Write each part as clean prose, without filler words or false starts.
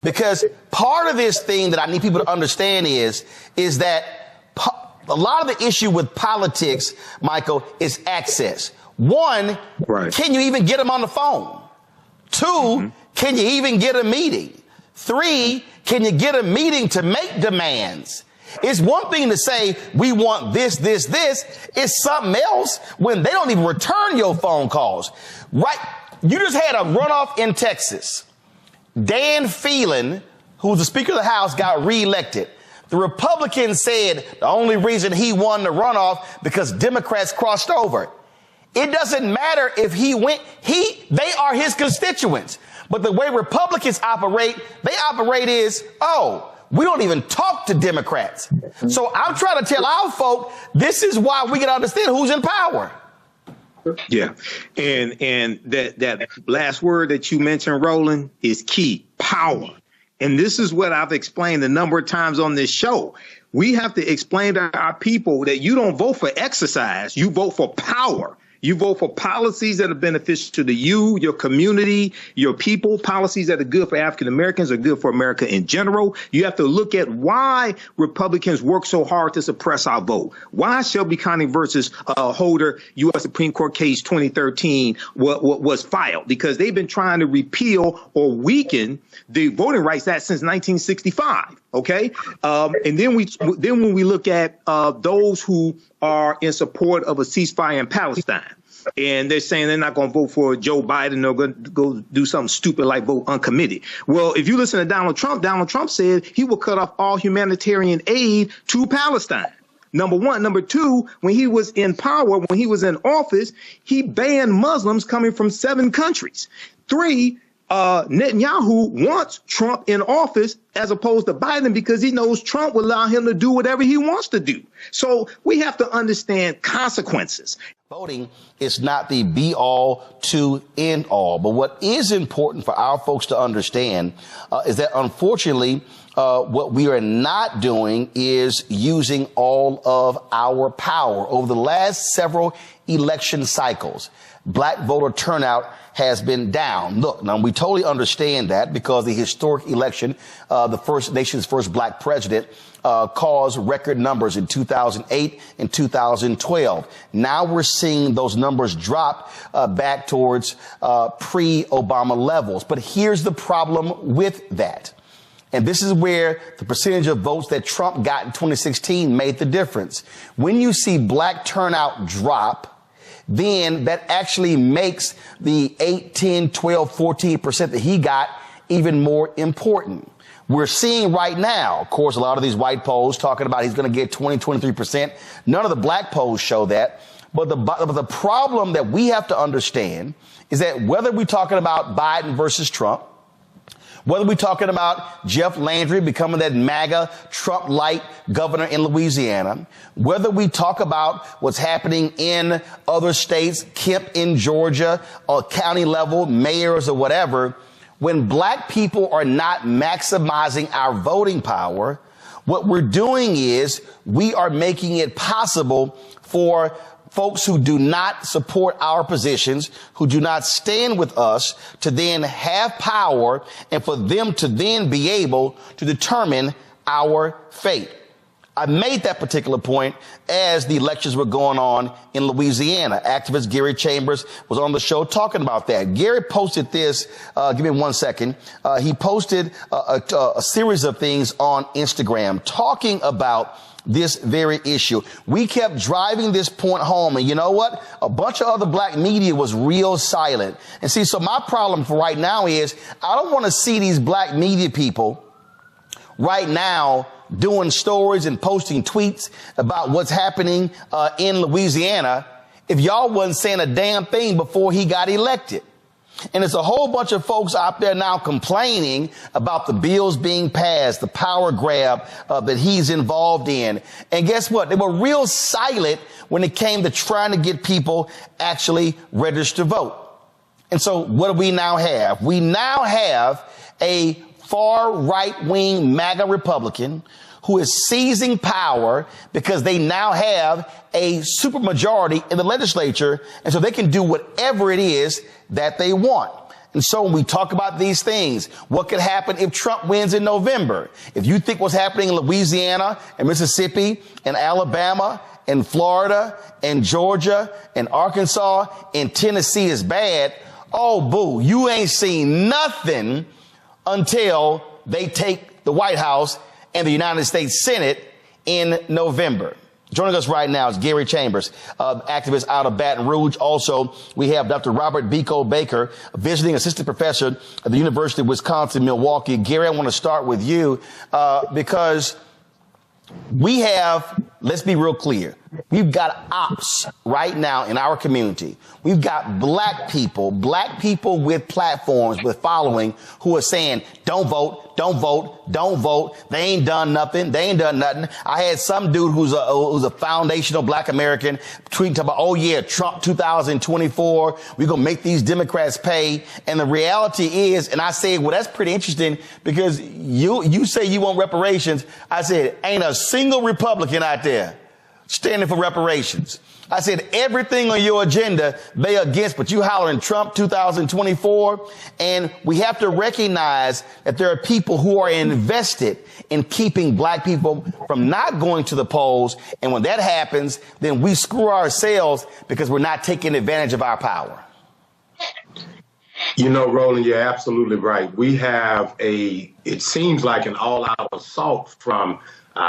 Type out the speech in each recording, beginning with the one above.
Because part of this thing that I need people to understand is that a lot of the issue with politics, Michael, is access. One, can you even get them on the phone? Two, can you even get a meeting? Three, can you get a meeting to make demands? It's one thing to say, we want this, this, this. It's something else when they don't even return your phone calls. Right? You just had a runoff in Texas. Dan Phelan, who's the Speaker of the House, got reelected. The Republicans said the only reason he won the runoff because Democrats crossed over. It doesn't matter if he went, they are his constituents. But the way Republicans operate, we don't even talk to Democrats. So I'm trying to tell our folk, this is why we can understand who's in power. Yeah. And that last word that you mentioned, Roland, is key: power. And this is what I've explained a number of times on this show. We have to explain to our people that you don't vote for exercise, you vote for power. You vote for policies that are beneficial to you, your community, your people, policies that are good for African Americans, are good for America in general. You have to look at why Republicans work so hard to suppress our vote. Why Shelby County versus Holder U.S. Supreme Court case 2013 was filed? Because they've been trying to repeal or weaken the Voting Rights Act since 1965. OK, and then when we look at those who are in support of a ceasefire in Palestine, and they're saying they're not going to vote for Joe Biden, they're going to go do something stupid like vote uncommitted. Well, if you listen to Donald Trump said he will cut off all humanitarian aid to Palestine. Number one. Number two, when he was in power, when he was in office, he banned Muslims coming from 7 countries. 3, Netanyahu wants Trump in office as opposed to Biden because he knows Trump will allow him to do whatever he wants to do. So we have to understand consequences. Voting is not the be all to end all. But what is important for our folks to understand is that, unfortunately, what we are not doing is using all of our power. Over the last several election cycles, black voter turnout has been down. Look, now we totally understand that because the historic election, the nation's first black president, caused record numbers in 2008 and 2012. Now we're seeing those numbers drop back towards pre-Obama levels. But here's the problem with that. And this is where the percentage of votes that Trump got in 2016 made the difference. When you see black turnout drop, then that actually makes the 8, 10, 12, 14% that he got even more important. We're seeing right now, of course, a lot of these white polls talking about he's going to get 20, 23%. None of the black polls show that. But the problem that we have to understand is that whether we're talking about Biden versus Trump, whether we're talking about Jeff Landry becoming that MAGA Trump-light governor in Louisiana, whether we talk about what's happening in other states, Kemp in Georgia, or county level, mayors or whatever, when black people are not maximizing our voting power, what we're doing is we are making it possible for folks who do not support our positions, who do not stand with us, to then have power and for them to then be able to determine our fate. I made that particular point as the elections were going on in Louisiana. Activist Gary Chambers was on the show talking about that. Gary posted this. Give me 1 second. He posted a series of things on Instagram talking about this very issue. We kept driving this point home, and you know what? A bunch of other black media was real silent. And see, so my problem for right now is I don't want to see these black media people right now doing stories and posting tweets about what's happening in Louisiana if y'all wasn't saying a damn thing before he got elected. And it's a whole bunch of folks out there now complaining about the bills being passed, the power grab that he's involved in. And guess what? They were real silent when it came to trying to get people actually registered to vote. And so what do we now have? We now have a far right-wing MAGA Republican who is seizing power because they now have a supermajority in the legislature, and so they can do whatever it is that they want. And so when we talk about these things, what could happen if Trump wins in November? If you think what's happening in Louisiana and Mississippi and Alabama and Florida and Georgia and Arkansas and Tennessee is bad, oh, boo, you ain't seen nothing until they take the White House and the United States Senate in November. Joining us right now is Gary Chambers, activist out of Baton Rouge. Also, we have Dr. Robert Biko Baker, visiting assistant professor at the University of Wisconsin-Milwaukee. Gary, I want to start with you because we have, let's be real clear, we've got ops right now in our community. We've got black people with platforms, with following, who are saying, don't vote, don't vote, don't vote. They ain't done nothing. They ain't done nothing. I had some dude who's a foundational black American tweeting about, oh yeah, Trump 2024, we're going to make these Democrats pay. And the reality is, and I say, well, that's pretty interesting because you say you want reparations. I said, ain't a single Republican out there standing for reparations. I said, everything on your agenda they against, but you hollering Trump 2024. And we have to recognize that there are people who are invested in keeping black people from not going to the polls. And when that happens, then we screw ourselves because we're not taking advantage of our power. You know, Roland, you're absolutely right. We have it seems like an all-out assault from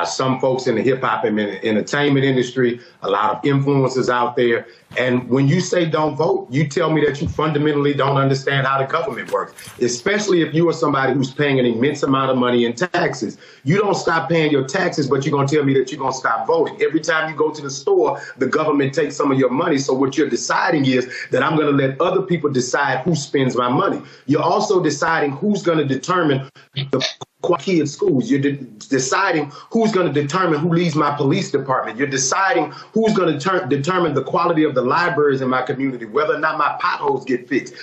some folks in the hip hop and entertainment industry, a lot of influencers out there. And when you say don't vote, you tell me that you fundamentally don't understand how the government works, especially if you are somebody who's paying an immense amount of money in taxes. You don't stop paying your taxes, but you're going to tell me that you're going to stop voting. Every time you go to the store, the government takes some of your money. So what you're deciding is that I'm going to let other people decide who spends my money. You're also deciding who's going to determine the quality of schools. You're deciding who's going to determine who leads my police department. You're deciding who's going to determine the quality of the libraries in my community, whether or not my potholes get fixed.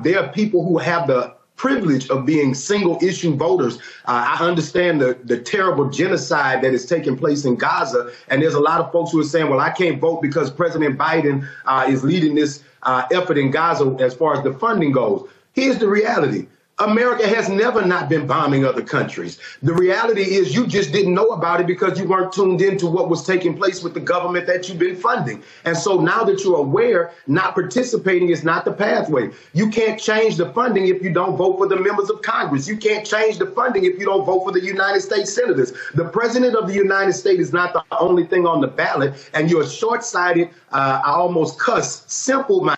There are people who have the privilege of being single issue voters. I understand the terrible genocide that is taking place in Gaza. And there's a lot of folks who are saying, well, I can't vote because President Biden is leading this effort in Gaza as far as the funding goes. Here's the reality. America has never not been bombing other countries. The reality is you just didn't know about it because you weren't tuned into what was taking place with the government that you've been funding. And so now that you're aware, not participating is not the pathway. You can't change the funding if you don't vote for the members of Congress. You can't change the funding if you don't vote for the United States senators. The president of the United States is not the only thing on the ballot. And you're short-sighted, I almost cuss, simple-minded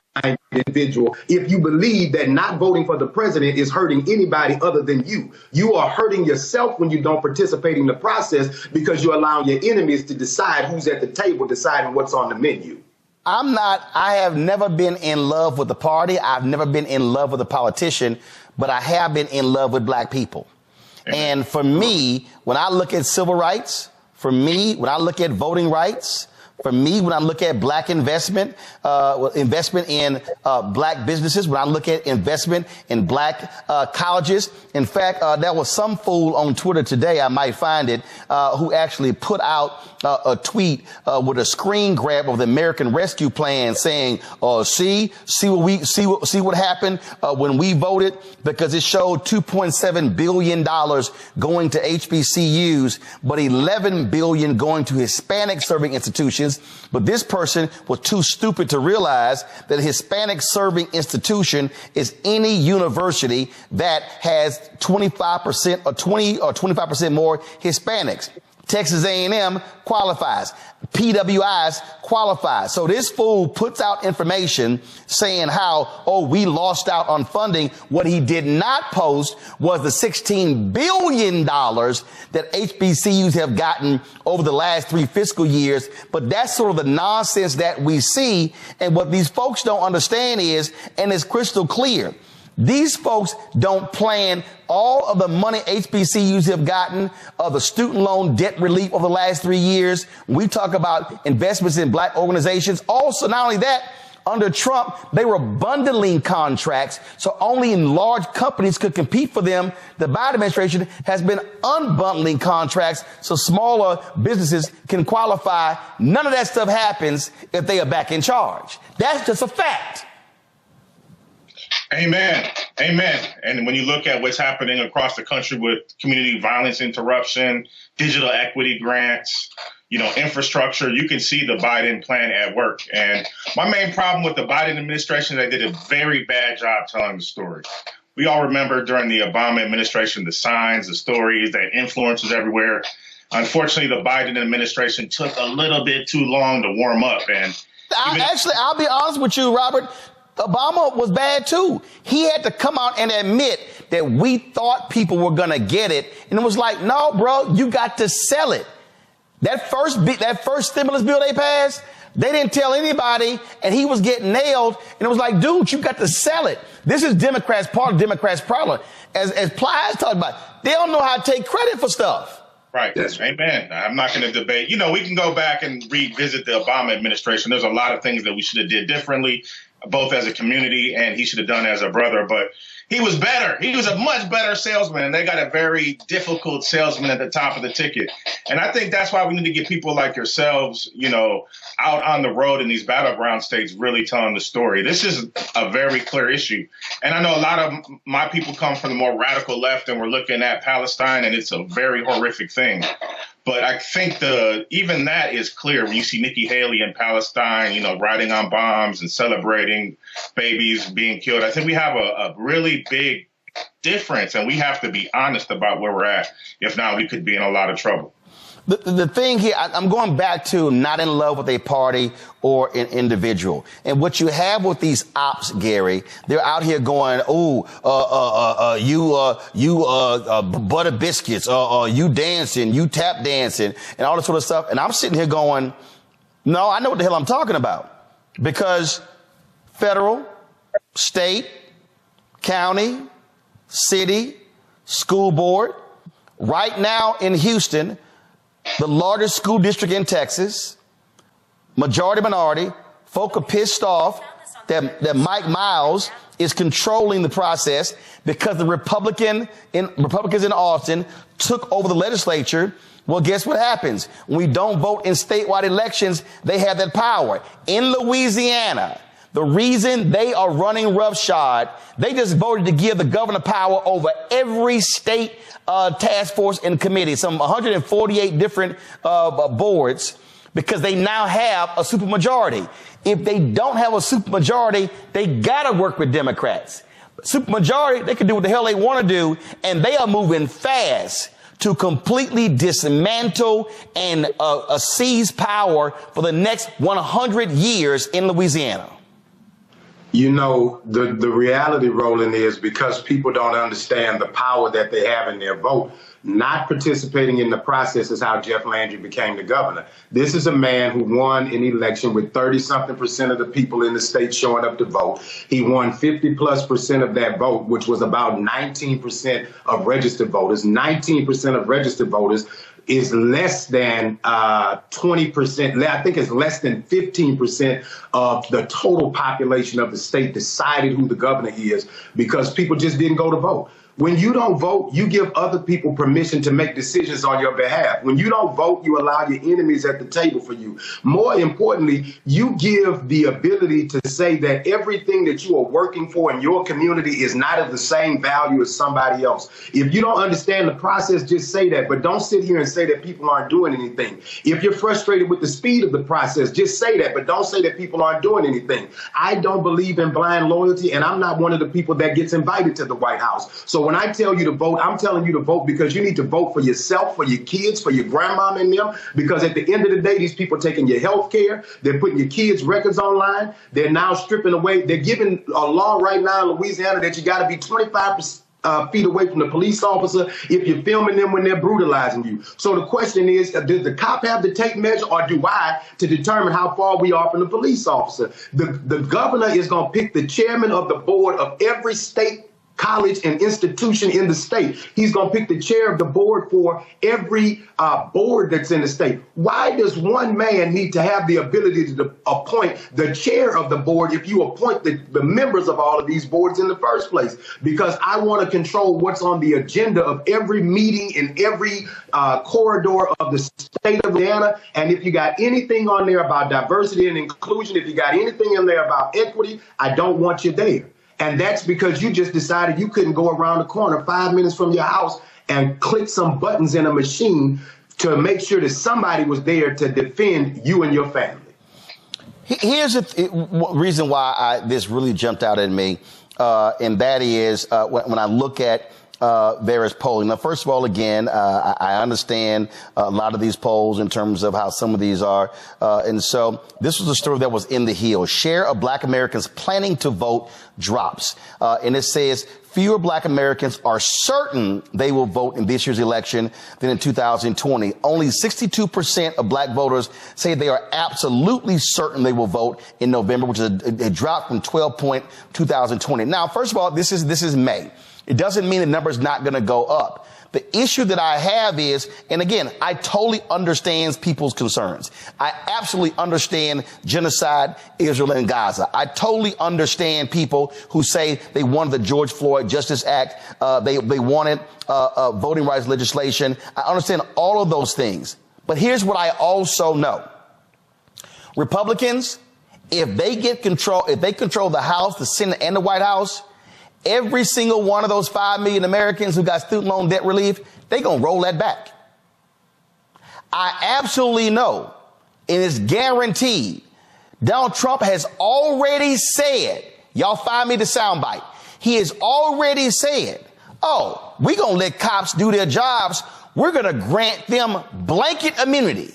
individual if you believe that not voting for the president is hurting anybody other than you. You are hurting yourself when you don't participate in the process because you're allowing your enemies to decide who's at the table, deciding what's on the menu. I have never been in love with the party. I've never been in love with a politician, but I have been in love with black people. And for me, when I look at civil rights, for me, when I look at voting rights, for me, when I look at black investment in black businesses, when I look at investment in black colleges, in fact, there was some fool on Twitter today, I might find it, who actually put out a tweet with a screen grab of the American Rescue Plan saying, see what happened when we voted, because it showed $2.7 billion going to HBCUs, but $11 billion going to Hispanic serving institutions. But this person was too stupid to realize that a Hispanic serving institution is any university that has 25% or 20 or 25% more Hispanics. Texas A&M qualifies. PWIs qualifies. So this fool puts out information saying how, we lost out on funding. What he did not post was the $16 billion that HBCUs have gotten over the last 3 fiscal years. But that's sort of the nonsense that we see. And what these folks don't understand is, and it's crystal clear, these folks don't plan all of the money HBCUs have gotten, the student loan debt relief over the last 3 years. We talk about investments in black organizations. Also, not only that, under Trump, they were bundling contracts, so only large companies could compete for them. The Biden administration has been unbundling contracts so smaller businesses can qualify. None of that stuff happens if they are back in charge. That's just a fact. Amen. Amen. And when you look at what's happening across the country with community violence interruption, digital equity grants, infrastructure, you can see the Biden plan at work. And my main problem with the Biden administration, they did a very bad job telling the story. We all remember during the Obama administration, the signs, the stories, the influencers everywhere. Unfortunately, the Biden administration took a little bit too long to warm up. And I'll be honest with you, Robert. Obama was bad too. He had to come out and admit that we thought people were going to get it. And it was like, no, bro, you got to sell it. That first stimulus bill they passed, they didn't tell anybody, and he was getting nailed. And it was like, dude, you got to sell it. This is Democrats' problem. As Plies talked about, they don't know how to take credit for stuff. Right. Amen. I'm not going to debate. We can go back and revisit the Obama administration. There's a lot of things that we should have did differently, both as a community and he should have done as a brother. But he was better. He was a much better salesman. And they got a very difficult salesman at the top of the ticket. And I think that's why we need to get people like yourselves, out on the road in these battleground states really telling the story. This is a very clear issue. And I know a lot of my people come from the more radical left and we're looking at Palestine, and it's a very horrific thing. But I think even that is clear when you see Nikki Haley in Palestine, riding on bombs and celebrating babies being killed. I think we have a really big difference, and we have to be honest about where we're at. If not, we could be in a lot of trouble. The thing here, I'm going back to not in love with a party or an individual. And what you have with these ops, Gary, they're out here going, you butter biscuits, you dancing, you tap dancing, and all this sort of stuff. And I'm sitting here going, no, I know what the hell I'm talking about. Because federal, state, county, city, school board, right now in Houston, the largest school district in Texas, majority minority, folk are pissed off that Mike Miles is controlling the process because the Republicans in Austin took over the legislature. Well, guess what happens? When we don't vote in statewide elections, they have that power. In Louisiana, the reason they are running roughshod, they just voted to give the governor power over every state task force and committee, some 148 different boards, because they now have a supermajority. If they don't have a supermajority, they got to work with Democrats. Supermajority, they can do what the hell they want to do, and they are moving fast to completely dismantle and seize power for the next 100 years in Louisiana. The reality, Roland, is because people don't understand the power that they have in their vote, not participating in the process is how Jeff Landry became the governor. This is a man who won an election with 30-something% of the people in the state showing up to vote. He won 50+% of that vote, which was about 19% of registered voters. 19% of registered voters is less than 20%. I think it's less than 15% of the total population of the state decided who the governor is because people just didn't go to vote. When you don't vote, you give other people permission to make decisions on your behalf. When you don't vote, you allow your enemies at the table for you. More importantly, you give the ability to say that everything that you are working for in your community is not of the same value as somebody else. If you don't understand the process, just say that. But don't sit here and say that people aren't doing anything. If you're frustrated with the speed of the process, just say that. But don't say that people aren't doing anything. I don't believe in blind loyalty, and I'm not one of the people that gets invited to the White House. So when I tell you to vote, I'm telling you to vote because you need to vote for yourself, for your kids, for your grandmama and them, because at the end of the day, these people are taking your health care. They're putting your kids' records online. They're now stripping away. They're giving a law right now in Louisiana that you got to be 25 feet away from the police officer if you're filming them when they're brutalizing you. So the question is, does the cop have to take measure, or do I, to determine how far we are from the police officer? The governor is going to pick the chairman of the board of every state college and institution in the state. He's going to pick the chair of the board for every board that's in the state. Why does one man need to have the ability to appoint the chair of the board if you appoint the members of all of these boards in the first place? Because I want to control what's on the agenda of every meeting in every corridor of the state of Louisiana. And if you got anything on there about diversity and inclusion, if you got anything in there about equity, I don't want you there. And that's because you just decided you couldn't go around the corner 5 minutes from your house and click some buttons in a machine to make sure that somebody was there to defend you and your family. Here's the reason why this really jumped out at me, and that is when I look at various polling. Now, first of all, again, I understand a lot of these polls in terms of how some of these are. And so this was a story that was in the Hill. Share of Black Americans planning to vote drops. And it says fewer Black Americans are certain they will vote in this year's election than in 2020. Only 62% of Black voters say they are absolutely certain they will vote in November, which is a drop from 2020. Now, first of all, this is May. It doesn't mean the number's not going to go up. The issue that I have is, and again, I totally understand people's concerns. I absolutely understand genocide, Israel and Gaza. I totally understand people who say they wanted the George Floyd Justice Act. They wanted voting rights legislation. I understand all of those things. But here's what I also know. Republicans, if they control the House, the Senate, and the White House, every single one of those 5 million Americans who got student loan debt relief, they're going to roll that back. I absolutely know, and it's guaranteed, Donald Trump has already said, y'all find me the soundbite, he has already said, oh, we're going to let cops do their jobs. We're going to grant them blanket immunity.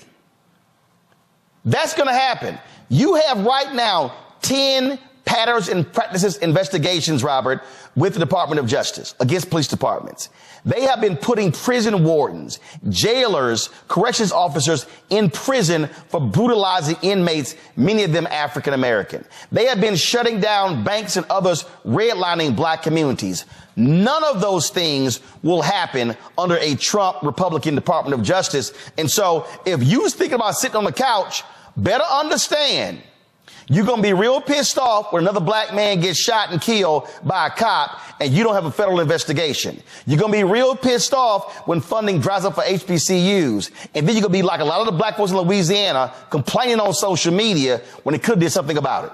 That's going to happen. You have right now 10 patterns and practices investigations, Robert, with the Department of Justice against police departments. They have been putting prison wardens, jailers, corrections officers in prison for brutalizing inmates, many of them African American. They have been shutting down banks and others, redlining Black communities. None of those things will happen under a Trump Republican Department of Justice. And so if you're thinking about sitting on the couch, better understand you're going to be real pissed off when another Black man gets shot and killed by a cop and you don't have a federal investigation. You're going to be real pissed off when funding dries up for HBCUs. And then you're going to be like a lot of the Black folks in Louisiana complaining on social media when they could have did something about it.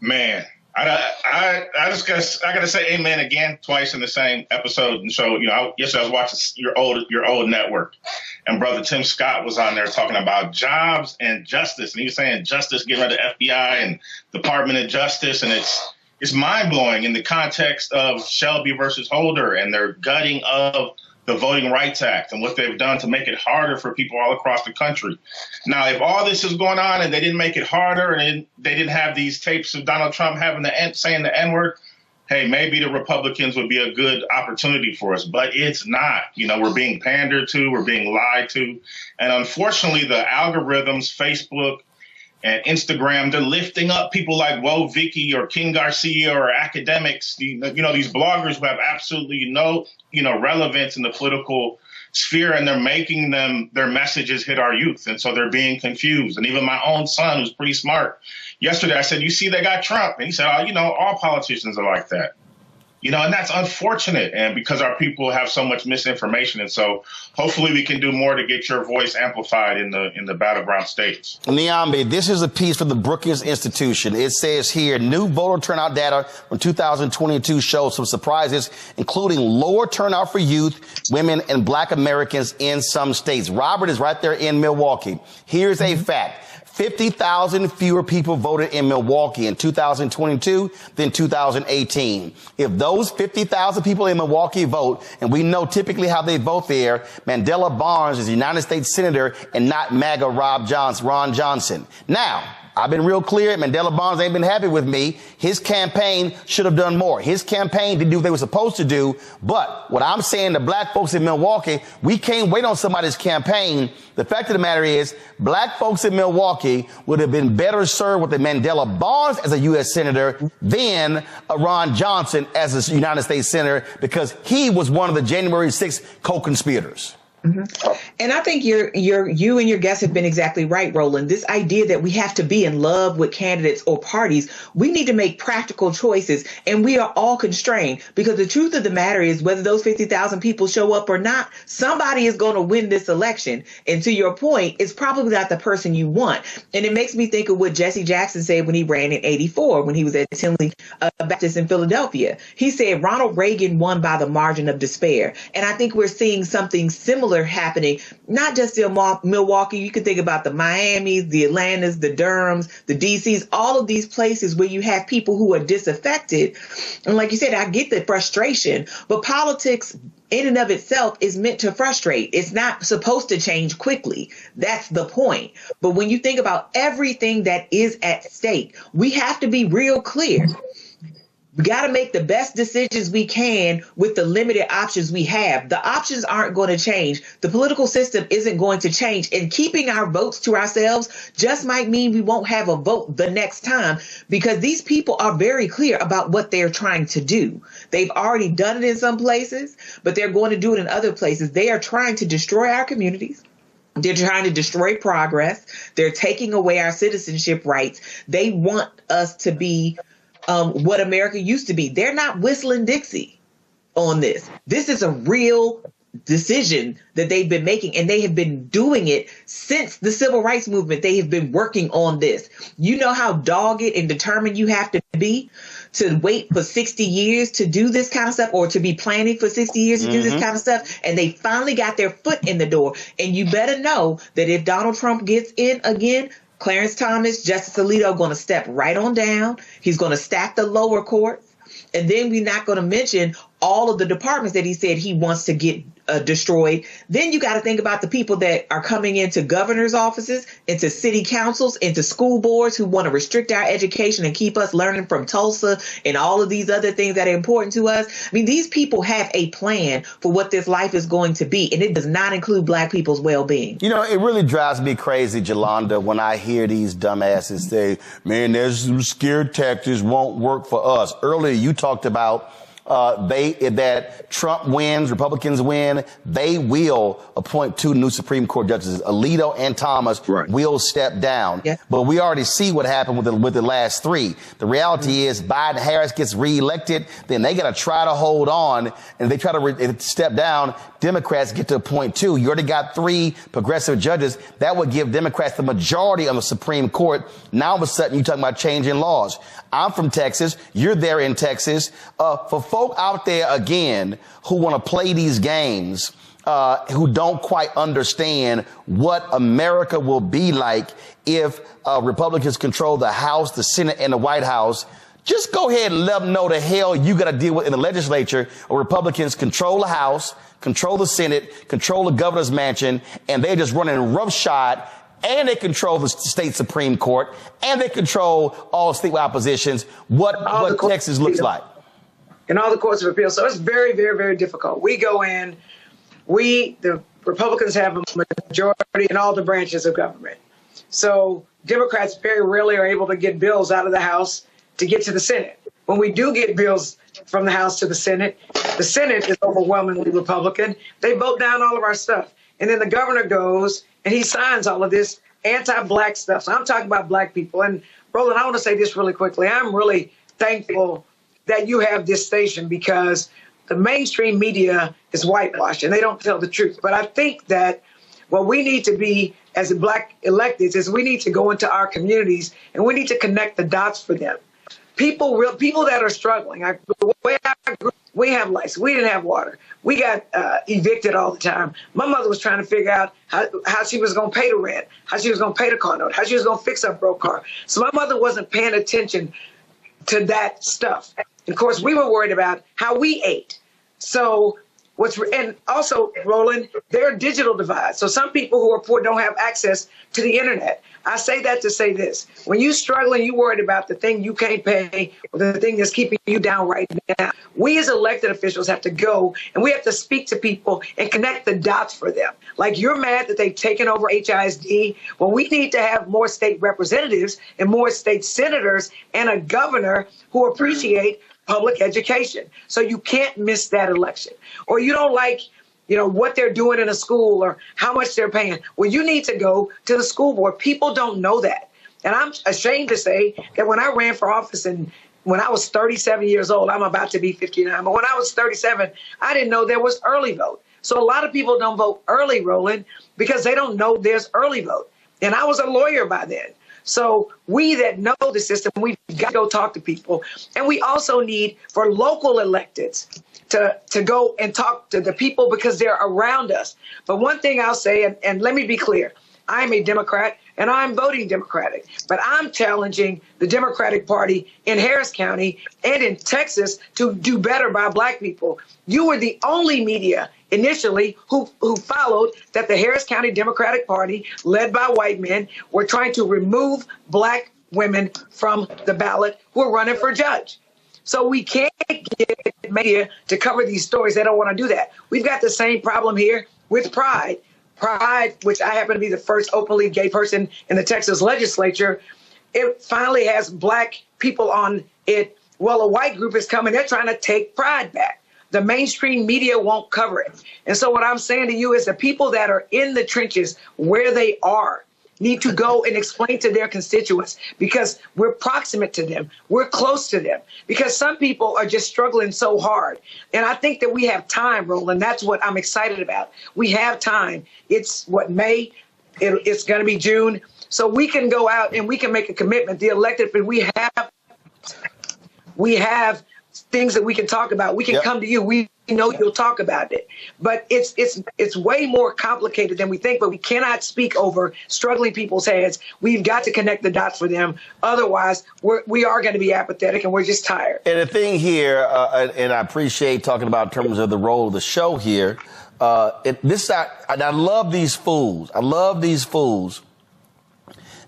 Man, I gotta say amen again twice in the same episode. And so, yesterday I was watching your old network, and Brother Tim Scott was on there talking about jobs and justice, and he was saying justice, getting rid of the FBI and Department of Justice, and it's mind blowing in the context of Shelby versus Holder and their gutting of the Voting Rights Act and what they've done to make it harder for people all across the country. Now, if all this is going on and they didn't make it harder and they didn't have these tapes of Donald Trump saying the N-word, hey, maybe the Republicans would be a good opportunity for us. But it's not. We're being pandered to, we're being lied to. And unfortunately, the algorithms, Facebook and Instagram, they're lifting up people like Woe Vicky or King Garcia or academics, these bloggers who have absolutely no, relevance in the political sphere, and they're making their messages hit our youth. And so they're being confused. And even my own son, who's pretty smart, yesterday I said, you see, they got Trump. And he said, all politicians are like that. And that's unfortunate, and because our people have so much misinformation. And so hopefully we can do more to get your voice amplified in the battleground states. Niambe, this is a piece from the Brookings Institution. It says here, new voter turnout data from 2022 shows some surprises, including lower turnout for youth, women, and Black Americans in some states. Robert is right there in Milwaukee. Here's a fact. 50,000 fewer people voted in Milwaukee in 2022 than 2018. If those 50,000 people in Milwaukee vote, and we know typically how they vote there, Mandela Barnes is a United States Senator and not MAGA Ron Johnson. Now, I've been real clear. Mandela Barnes ain't been happy with me. His campaign should have done more. His campaign didn't do what they were supposed to do. But what I'm saying to Black folks in Milwaukee, we can't wait on somebody's campaign. The fact of the matter is, Black folks in Milwaukee would have been better served with a Mandela Barnes as a U.S. Senator than a Ron Johnson as a United States Senator, because he was one of the January 6th co-conspirators. And I think you and your guests have been exactly right, Roland. This idea that we have to be in love with candidates or parties, we need to make practical choices, and we are all constrained, because the truth of the matter is, whether those 50,000 people show up or not, somebody is going to win this election. And to your point, it's probably not the person you want. And it makes me think of what Jesse Jackson said when he ran in '84, when he was at Tinley Baptist in Philadelphia. He said Ronald Reagan won by the margin of despair. And I think we're seeing something similar happening, not just in Milwaukee. You can think about the Miamis, the Atlantas, the Durhams, the DCs, all of these places where you have people who are disaffected. And like you said, I get the frustration, but politics in and of itself is meant to frustrate. It's not supposed to change quickly. That's the point. But when you think about everything that is at stake, we have to be real clear. We got to make the best decisions we can with the limited options we have. The options aren't going to change. The political system isn't going to change. And keeping our votes to ourselves just might mean we won't have a vote the next time, because these people are very clear about what they're trying to do. They've already done it in some places, but they're going to do it in other places. They are trying to destroy our communities. They're trying to destroy progress. They're taking away our citizenship rights. They want us to be what America used to be. They're not whistling Dixie on this. This is a real decision that they've been making, and they have been doing it since the civil rights movement. They have been working on this. You know how dogged and determined you have to be to wait for 60 years to do this kind of stuff, or to be planning for 60 years to do this kind of stuff. And they finally got their foot in the door. And you better know that if Donald Trump gets in again, Clarence Thomas, Justice Alito are going to step right on down. He's going to stack the lower courts. And then we're not going to mention all of the departments that he said he wants to get destroyed. Then you got to think about the people that are coming into governor's offices, into city councils, into school boards, who want to restrict our education and keep us learning from Tulsa and all of these other things that are important to us. I mean, these people have a plan for what this life is going to be, and it does not include Black people's well-being. You know, it really drives me crazy, Jolanda, when I hear these dumbasses say, man, there's some scared tactics won't work for us. Earlier, you talked about that Trump wins, Republicans win, they will appoint 2 new Supreme Court justices. Alito and Thomas will step down. Yeah. But we already see what happened with the last 3. The reality is Biden Harris gets reelected, then they got to try to hold on, and they try to step down. Democrats get to appoint 2. You already got 3 progressive judges. That would give Democrats the majority on the Supreme Court. Now all of a sudden you're talking about changing laws. I'm from Texas. You're there in Texas. For folk out there, again, who want to play these games, who don't quite understand what America will be like if Republicans control the House, the Senate, and the White House, just go ahead and let them know the hell you got to deal with in the legislature, where Republicans control the House, control the Senate, control the governor's mansion, and they're just running roughshod. And they control the state Supreme Court, and they control all statewide positions. What Texas looks like. In all the courts of appeal. So it's very, very, very difficult. We go in, the Republicans have a majority in all the branches of government. So Democrats very rarely are able to get bills out of the House to get to the Senate. When we do get bills from the House to the Senate is overwhelmingly Republican. They vote down all of our stuff. And then the governor goes and he signs all of this anti-Black stuff. So I'm talking about Black people. And Roland, I want to say this really quickly. I'm really thankful that you have this station, because the mainstream media is whitewashed and they don't tell the truth. But I think that what we need to be as Black electeds is we need to go into our communities and we need to connect the dots for them. People that are struggling. The way I grew up, we have lights. We didn't have water. We got evicted all the time. My mother was trying to figure out how she was going to pay the rent, how she was going to pay the car note, how she was going to fix her broke car. So my mother wasn't paying attention to that stuff. And of course, we were worried about how we ate. So and also, Roland, there are digital divides. So some people who are poor don't have access to the internet. I say that to say this. When you're struggling, you're worried about the thing you can't pay or the thing that's keeping you down right now. We as elected officials have to go and we have to speak to people and connect the dots for them. Like, you're mad that they've taken over HISD. Well, we need to have more state representatives and more state senators and a governor who appreciate public education. So you can't miss that election. Or you don't like what they're doing in a school or how much they're paying. Well, you need to go to the school board. People don't know that. And I'm ashamed to say that when I ran for office and when I was 37 years old, I'm about to be 59, but when I was 37, I didn't know there was early vote. So a lot of people don't vote early, Roland, because they don't know there's early vote. And I was a lawyer by then. So we that know the system, we've got to go talk to people. And we also need for local electeds to go and talk to the people because they're around us. But one thing I'll say, and let me be clear, I'm a Democrat and I'm voting Democratic, but I'm challenging the Democratic Party in Harris County and in Texas to do better by Black people. You were the only media initially who followed that the Harris County Democratic Party, led by white men, were trying to remove Black women from the ballot who are running for judge. So we can't get media to cover these stories. They don't want to do that. We've got the same problem here with Pride. Pride, which I happen to be the first openly gay person in the Texas legislature, it finally has Black people on it. Well, a white group is coming. They're trying to take Pride back. The mainstream media won't cover it. And so what I'm saying to you is the people that are in the trenches where they are need to go and explain to their constituents because we're proximate to them. We're close to them because some people are just struggling so hard. And I think that we have time, Roland. That's what I'm excited about. We have time. It's May. It's going to be June. So we can go out and we can make a commitment. The elected, but we have things that we can talk about. We can come to you. We know you'll talk about it. But it's way more complicated than we think, but we cannot speak over struggling people's heads. We've got to connect the dots for them. Otherwise, we are going to be apathetic and we're just tired. And the thing here, and I appreciate talking about in terms of the role of the show here, I love these fools. I love these fools.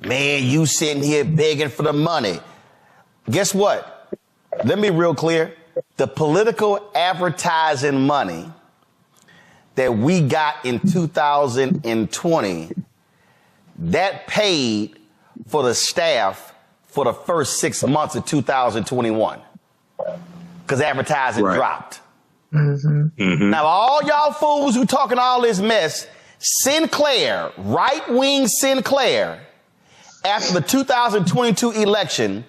Man, you sitting here begging for the money. Guess what? Let me be real clear. The political advertising money that we got in 2020, that paid for the staff for the first 6 months of 2021 because advertising dropped. Mm-hmm. Mm-hmm. Now, all y'all fools who talking all this mess, Sinclair, right-wing Sinclair, after the 2022 election,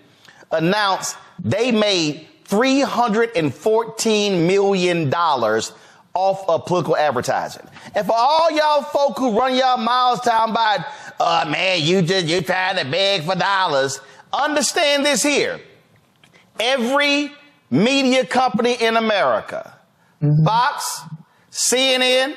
announced they made $314 million off of political advertising. And for all y'all folk who run y'all miles talking about, man, you're trying to beg for dollars, understand this here. Every media company in America, Fox, CNN,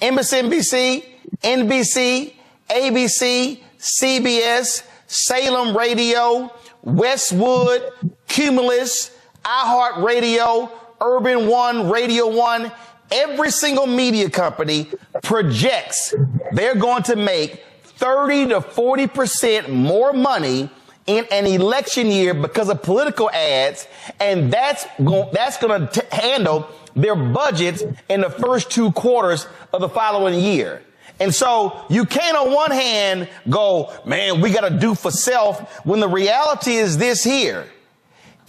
MSNBC, NBC, ABC, CBS, Salem Radio, Westwood, Cumulus, iHeartRadio, Urban One, Radio One, every single media company projects they're going to make 30 to 40% more money in an election year because of political ads, and that's going to handle their budgets in the first 2 quarters of the following year. And so you can't on one hand go, man, we got to do for self, when the reality is this here.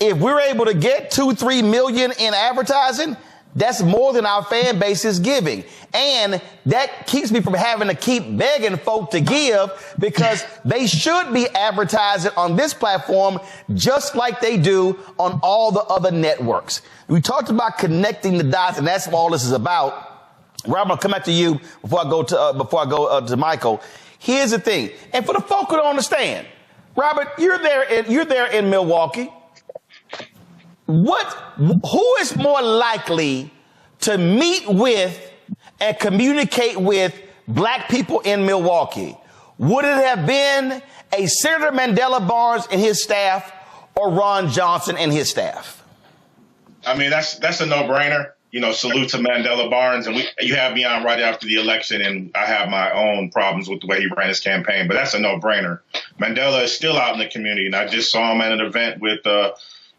If we're able to get 2-3 million in advertising, that's more than our fan base is giving. And that keeps me from having to keep begging folk to give because they should be advertising on this platform just like they do on all the other networks. We talked about connecting the dots, and that's what all this is about. Rob, I'm going to come back to you before I go to Michael. Here's the thing. And for the folk who don't understand, Robert, you're there in Milwaukee. Who is more likely to meet with and communicate with Black people in Milwaukee? Would it have been a Senator Mandela Barnes and his staff or Ron Johnson and his staff? I mean, that's a no-brainer. You know, salute to Mandela Barnes. And you have me on right after the election, and I have my own problems with the way he ran his campaign, but that's a no-brainer. Mandela is still out in the community, and I just saw him at an event with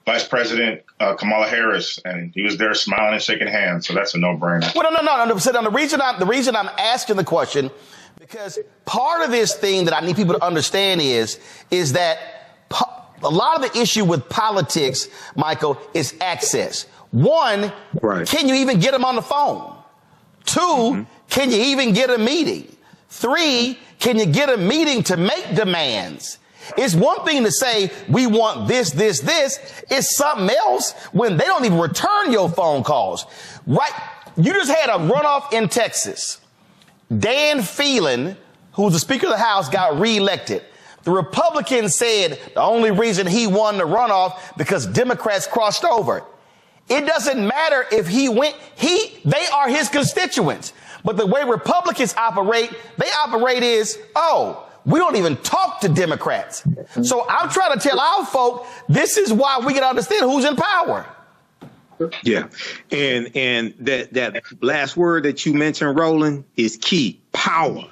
Vice President Kamala Harris, and he was there smiling and shaking hands. So that's a no-brainer. Well, no. So the reason I'm asking the question, because part of this thing that I need people to understand is that a lot of the issue with politics, Michael, is access. One, Can you even get them on the phone? 2, can you even get a meeting? 3, can you get a meeting to make demands? It's one thing to say, we want this, this, this. It's something else when they don't even return your phone calls. Right? You just had a runoff in Texas. Dan Phelan, who's the Speaker of the House, got reelected. The Republicans said the only reason he won the runoff because Democrats crossed over. It doesn't matter if he went, they are his constituents. But the way Republicans operate, they operate is, oh, we don't even talk to Democrats. So I'm trying to tell our folk, this is why we can understand who's in power. Yeah. And that last word that you mentioned, Roland, is key, power.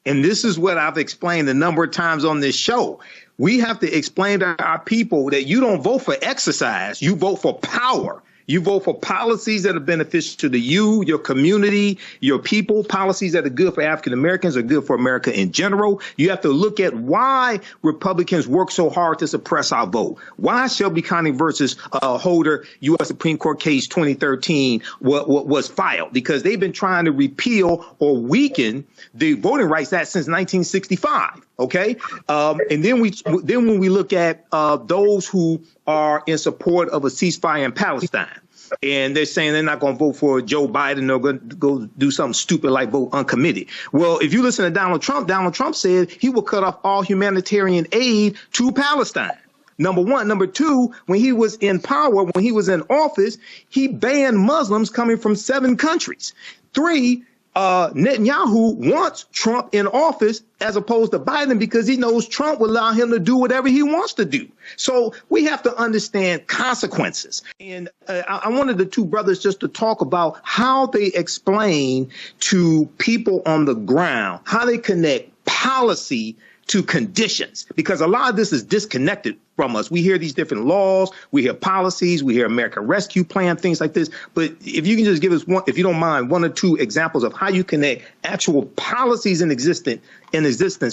And this is what I've explained a number of times on this show. We have to explain to our people that you don't vote for exercise, you vote for power. You vote for policies that are beneficial to you, your community, your people, policies that are good for African Americans, are good for America in general. You have to look at why Republicans work so hard to suppress our vote. Why Shelby County versus Holder U.S. Supreme Court case 2013 was filed? Because they've been trying to repeal or weaken the voting rights act since 1965. OK, and then when we look at those who are in support of a ceasefire in Palestine, and they're saying they're not going to vote for Joe Biden, they're going to go do something stupid like vote uncommitted. Well, if you listen to Donald Trump said he will cut off all humanitarian aid to Palestine. Number one. Number two, when he was in power, when he was in office, he banned Muslims coming from 7 countries. 3, Netanyahu wants Trump in office as opposed to Biden because he knows Trump will allow him to do whatever he wants to do. So we have to understand consequences. And I wanted the 2 brothers just to talk about how they explain to people on the ground, how they connect policy to conditions, because a lot of this is disconnected from us. We hear these different laws, we hear policies, we hear American Rescue Plan, things like this. But if you can just give us one, if you don't mind, 1 or 2 examples of how you connect actual policies in existence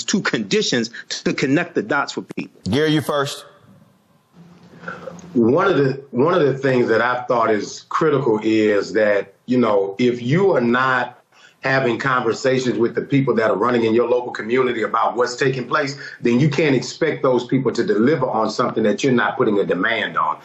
to conditions to connect the dots for people. Gary, you first. One of the things that I've thought is critical is that, you know, if you are not having conversations with the people that are running in your local community about what's taking place, then you can't expect those people to deliver on something that you're not putting a demand on.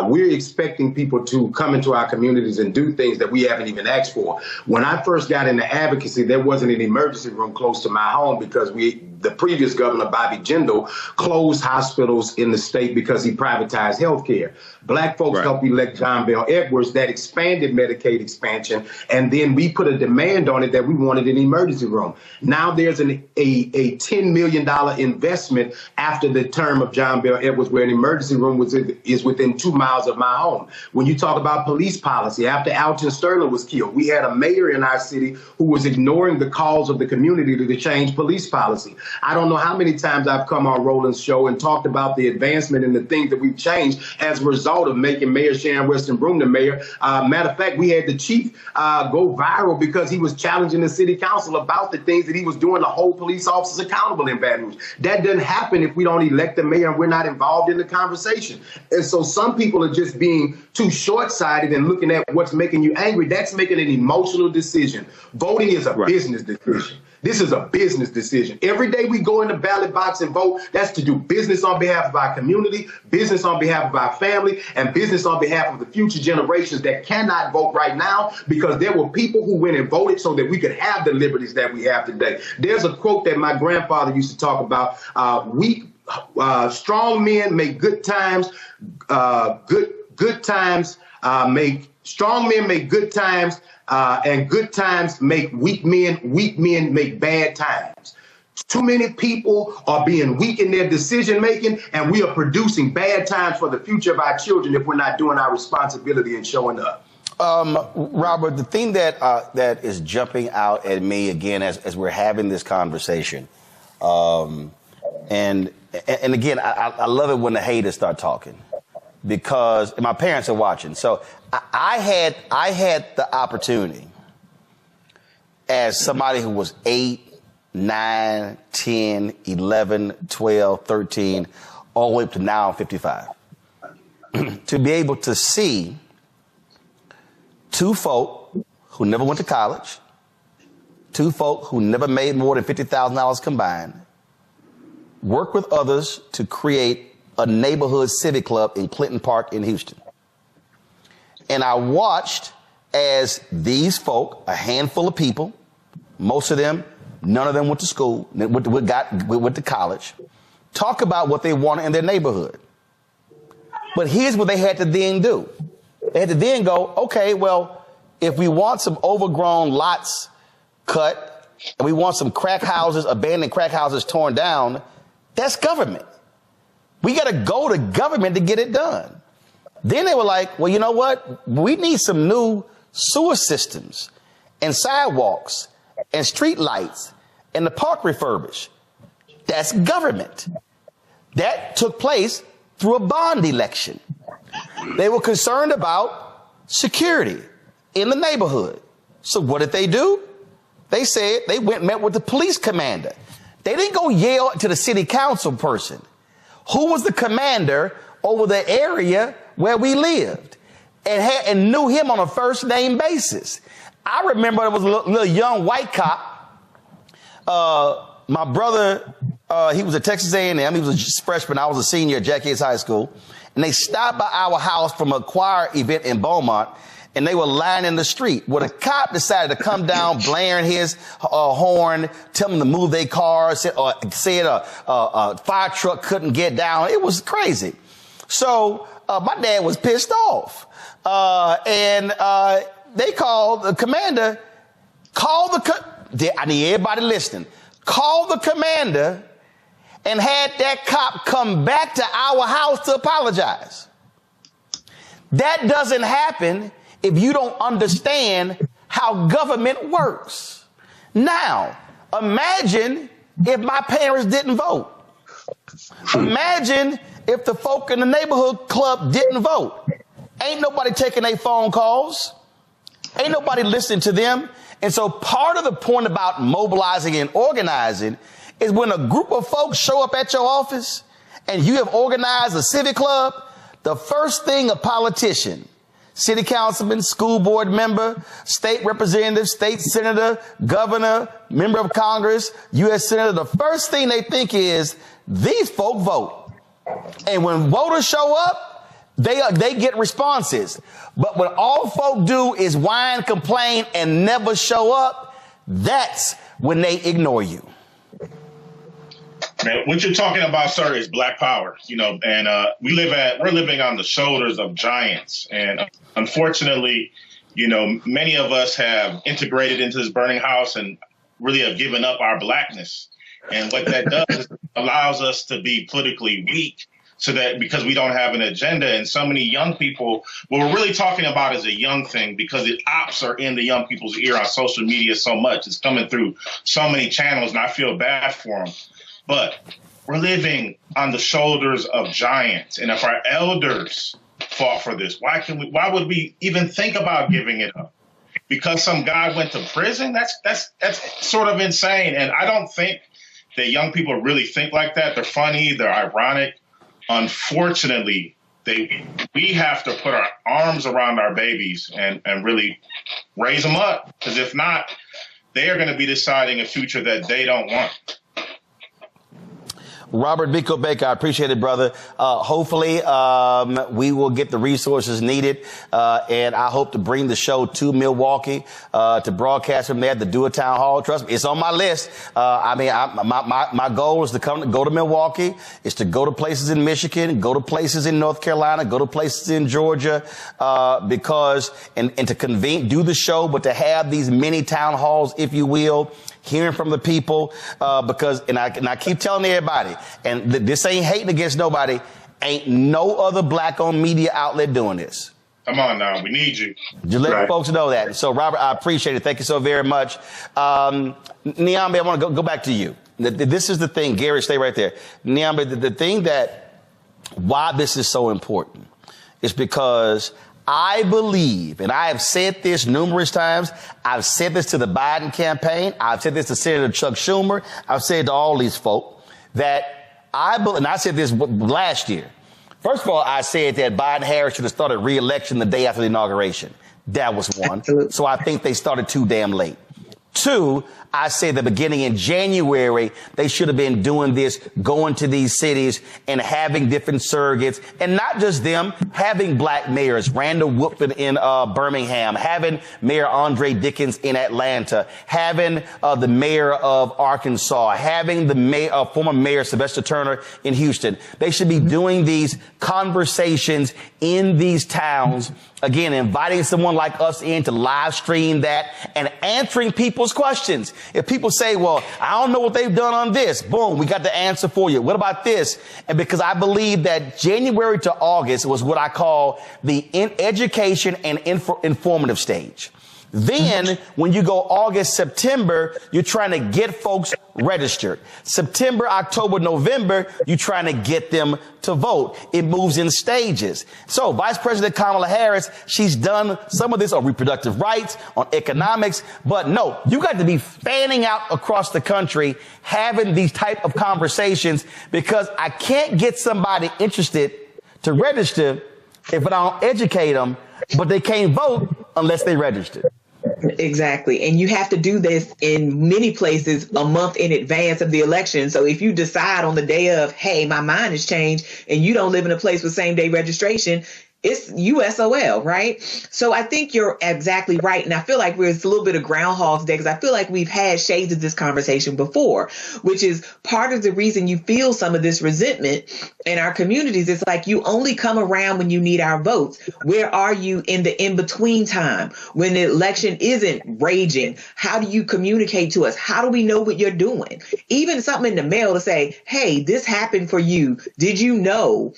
We're expecting people to come into our communities and do things that we haven't even asked for. When I first got into advocacy, there wasn't an emergency room close to my home because the previous governor, Bobby Jindal, closed hospitals in the state because he privatized health care. Black folks helped elect John Bell Edwards that expanded Medicaid expansion, and then we put a demand on it that we wanted an emergency room. Now there's a $10 million investment after the term of John Bell Edwards where an emergency room is within 2 miles of my home. When you talk about police policy, after Alton Sterling was killed, we had a mayor in our city who was ignoring the calls of the community to change police policy. I don't know how many times I've come on Roland's show and talked about the advancement and the things that we've changed as a result of making Mayor Sharon Weston Broome the mayor. Matter of fact, we had the chief go viral because he was challenging the city council about the things that he was doing to hold police officers accountable in Baton Rouge. That doesn't happen if we don't elect the mayor and we're not involved in the conversation. And so some people are just being too short-sighted and looking at what's making you angry. That's making an emotional decision. Voting is a business decision. This is a business decision. Every day we go in the ballot box and vote, that's to do business on behalf of our community, business on behalf of our family, and business on behalf of the future generations that cannot vote right now because there were people who went and voted so that we could have the liberties that we have today. There's a quote that my grandfather used to talk about. Strong men make good times, strong men make good times, and good times make weak men make bad times. Too many people are being weak in their decision making, and we are producing bad times for the future of our children if we're not doing our responsibility and showing up. Robert, the thing that is jumping out at me again as we're having this conversation, and again, I love it when the haters start talking. Because my parents are watching. So I had the opportunity as somebody who was 8, 9, 10, 11, 12, 13, all the way up to now I'm 55. To be able to see 2 folk who never went to college, two folk who never made more than $50,000 combined, worked with others to create a neighborhood civic club in Clinton Park in Houston. And I watched as these folk, a handful of people, most of them, none of them went to school, went to college, talk about what they wanted in their neighborhood. But here's what they had to then do. They had to then go, okay, well, if we want some overgrown lots cut and we want some crack houses, abandoned crack houses torn down, that's government. We got to go to government to get it done. Then they were like, well, you know what? We need some new sewer systems and sidewalks and street lights and the park refurbished. That's government. That took place through a bond election. They were concerned about security in the neighborhood. So what did they do? They said they went and met with the police commander. They didn't go yell to the city council person. Who was the commander over the area where we lived and knew him on a first name basis? I remember there was a little young white cop. My brother, he was at Texas A&M. He was a freshman. I was a senior at Jack Yates High School. And they stopped by our house from a choir event in Beaumont, and they were lying in the street. Well, the cop decided to come down, blaring his horn, tell them to move their cars, said a fire truck couldn't get down. It was crazy. So my dad was pissed off. And they called the commander, I need everybody listening, call the commander and had that cop come back to our house to apologize. That doesn't happen if you don't understand how government works. Now, imagine if my parents didn't vote. Imagine if the folk in the neighborhood club didn't vote. Ain't nobody taking their phone calls. Ain't nobody listening to them. And so part of the point about mobilizing and organizing is when a group of folks show up at your office and you have organized a civic club, the first thing a politician, city councilman, school board member, state representative, state senator, governor, member of Congress, U.S. senator, the first thing they think is these folk vote. And when voters show up, they get responses. But when all folk do is whine, complain, and never show up, that's when they ignore you. Man, what you're talking about, sir, is Black power, and we're living on the shoulders of giants. And unfortunately, many of us have integrated into this burning house and really have given up our Blackness. And what that does is allows us to be politically weak, so that because we don't have an agenda. And so many young people, what we're really talking about is a young thing, because the ops are in the young people's ear on social media so much. It's coming through so many channels, and I feel bad for them. But we're living on the shoulders of giants. And if our elders fought for this, why would we even think about giving it up? Because some guy went to prison? That's sort of insane. And I don't think that young people really think like that. They're funny, they're ironic. Unfortunately, we have to put our arms around our babies and really raise them up. Because if not, they are going to be deciding a future that they don't want. Robert Biko Baker, I appreciate it, brother. Hopefully, we will get the resources needed. And I hope to bring the show to Milwaukee, to broadcast from there, to do a town hall. Trust me, it's on my list. My goal is to go to Milwaukee, is to go to places in Michigan, go to places in North Carolina, go to places in Georgia, because to convene, do the show, but to have these mini town halls, if you will, hearing from the people, because I keep telling everybody, and this ain't hating against nobody, ain't no other Black-owned media outlet doing this. Come on now, we need you. Just let folks know that. So, Robert, I appreciate it. Thank you so very much. Niambe, I want to go back to you. This is the thing. Gary, stay right there. Niambe, the thing why this is so important is because I believe, and I have said this numerous times, I've said this to the Biden campaign, I've said this to Senator Chuck Schumer, I've said to all these folk, that I believe, and I said this last year. First of all, I said that Biden-Harris should have started re-election the day after the inauguration. That was one. Absolutely. So I think they started too damn late. Two, I say the beginning in January, they should have been doing this, going to these cities and having different surrogates, and not just them, having black mayors, Randall Woodford in Birmingham, having Mayor Andre Dickens in Atlanta, having the mayor of Arkansas, having the former mayor Sylvester Turner in Houston. They should be doing these conversations in these towns. Again, inviting someone like us in to live stream that and answering people's questions. If people say, well, I don't know what they've done on this, boom, we got the answer for you. What about this? And because I believe that January to August was what I call the education and informative stage. Then when you go August, September, you're trying to get folks registered. September, October, November, you're trying to get them to vote. It moves in stages. So Vice President Kamala Harris, she's done some of this on reproductive rights, on economics, but no, you got to be fanning out across the country, having these type of conversations, because I can't get somebody interested to register if I don't educate them, but they can't vote unless they register. Exactly. And you have to do this in many places a month in advance of the election. So if you decide on the day of, hey, my mind has changed, and you don't live in a place with same day registration, it's USOL, right? So I think you're exactly right. And I feel like it's a little bit of Groundhog's Day, because I feel like we've had shades of this conversation before, which is part of the reason you feel some of this resentment in our communities. It's like you only come around when you need our votes. Where are you in the in-between time when the election isn't raging? How do you communicate to us? How do we know what you're doing? Even something in the mail to say, hey, this happened for you. Did you know?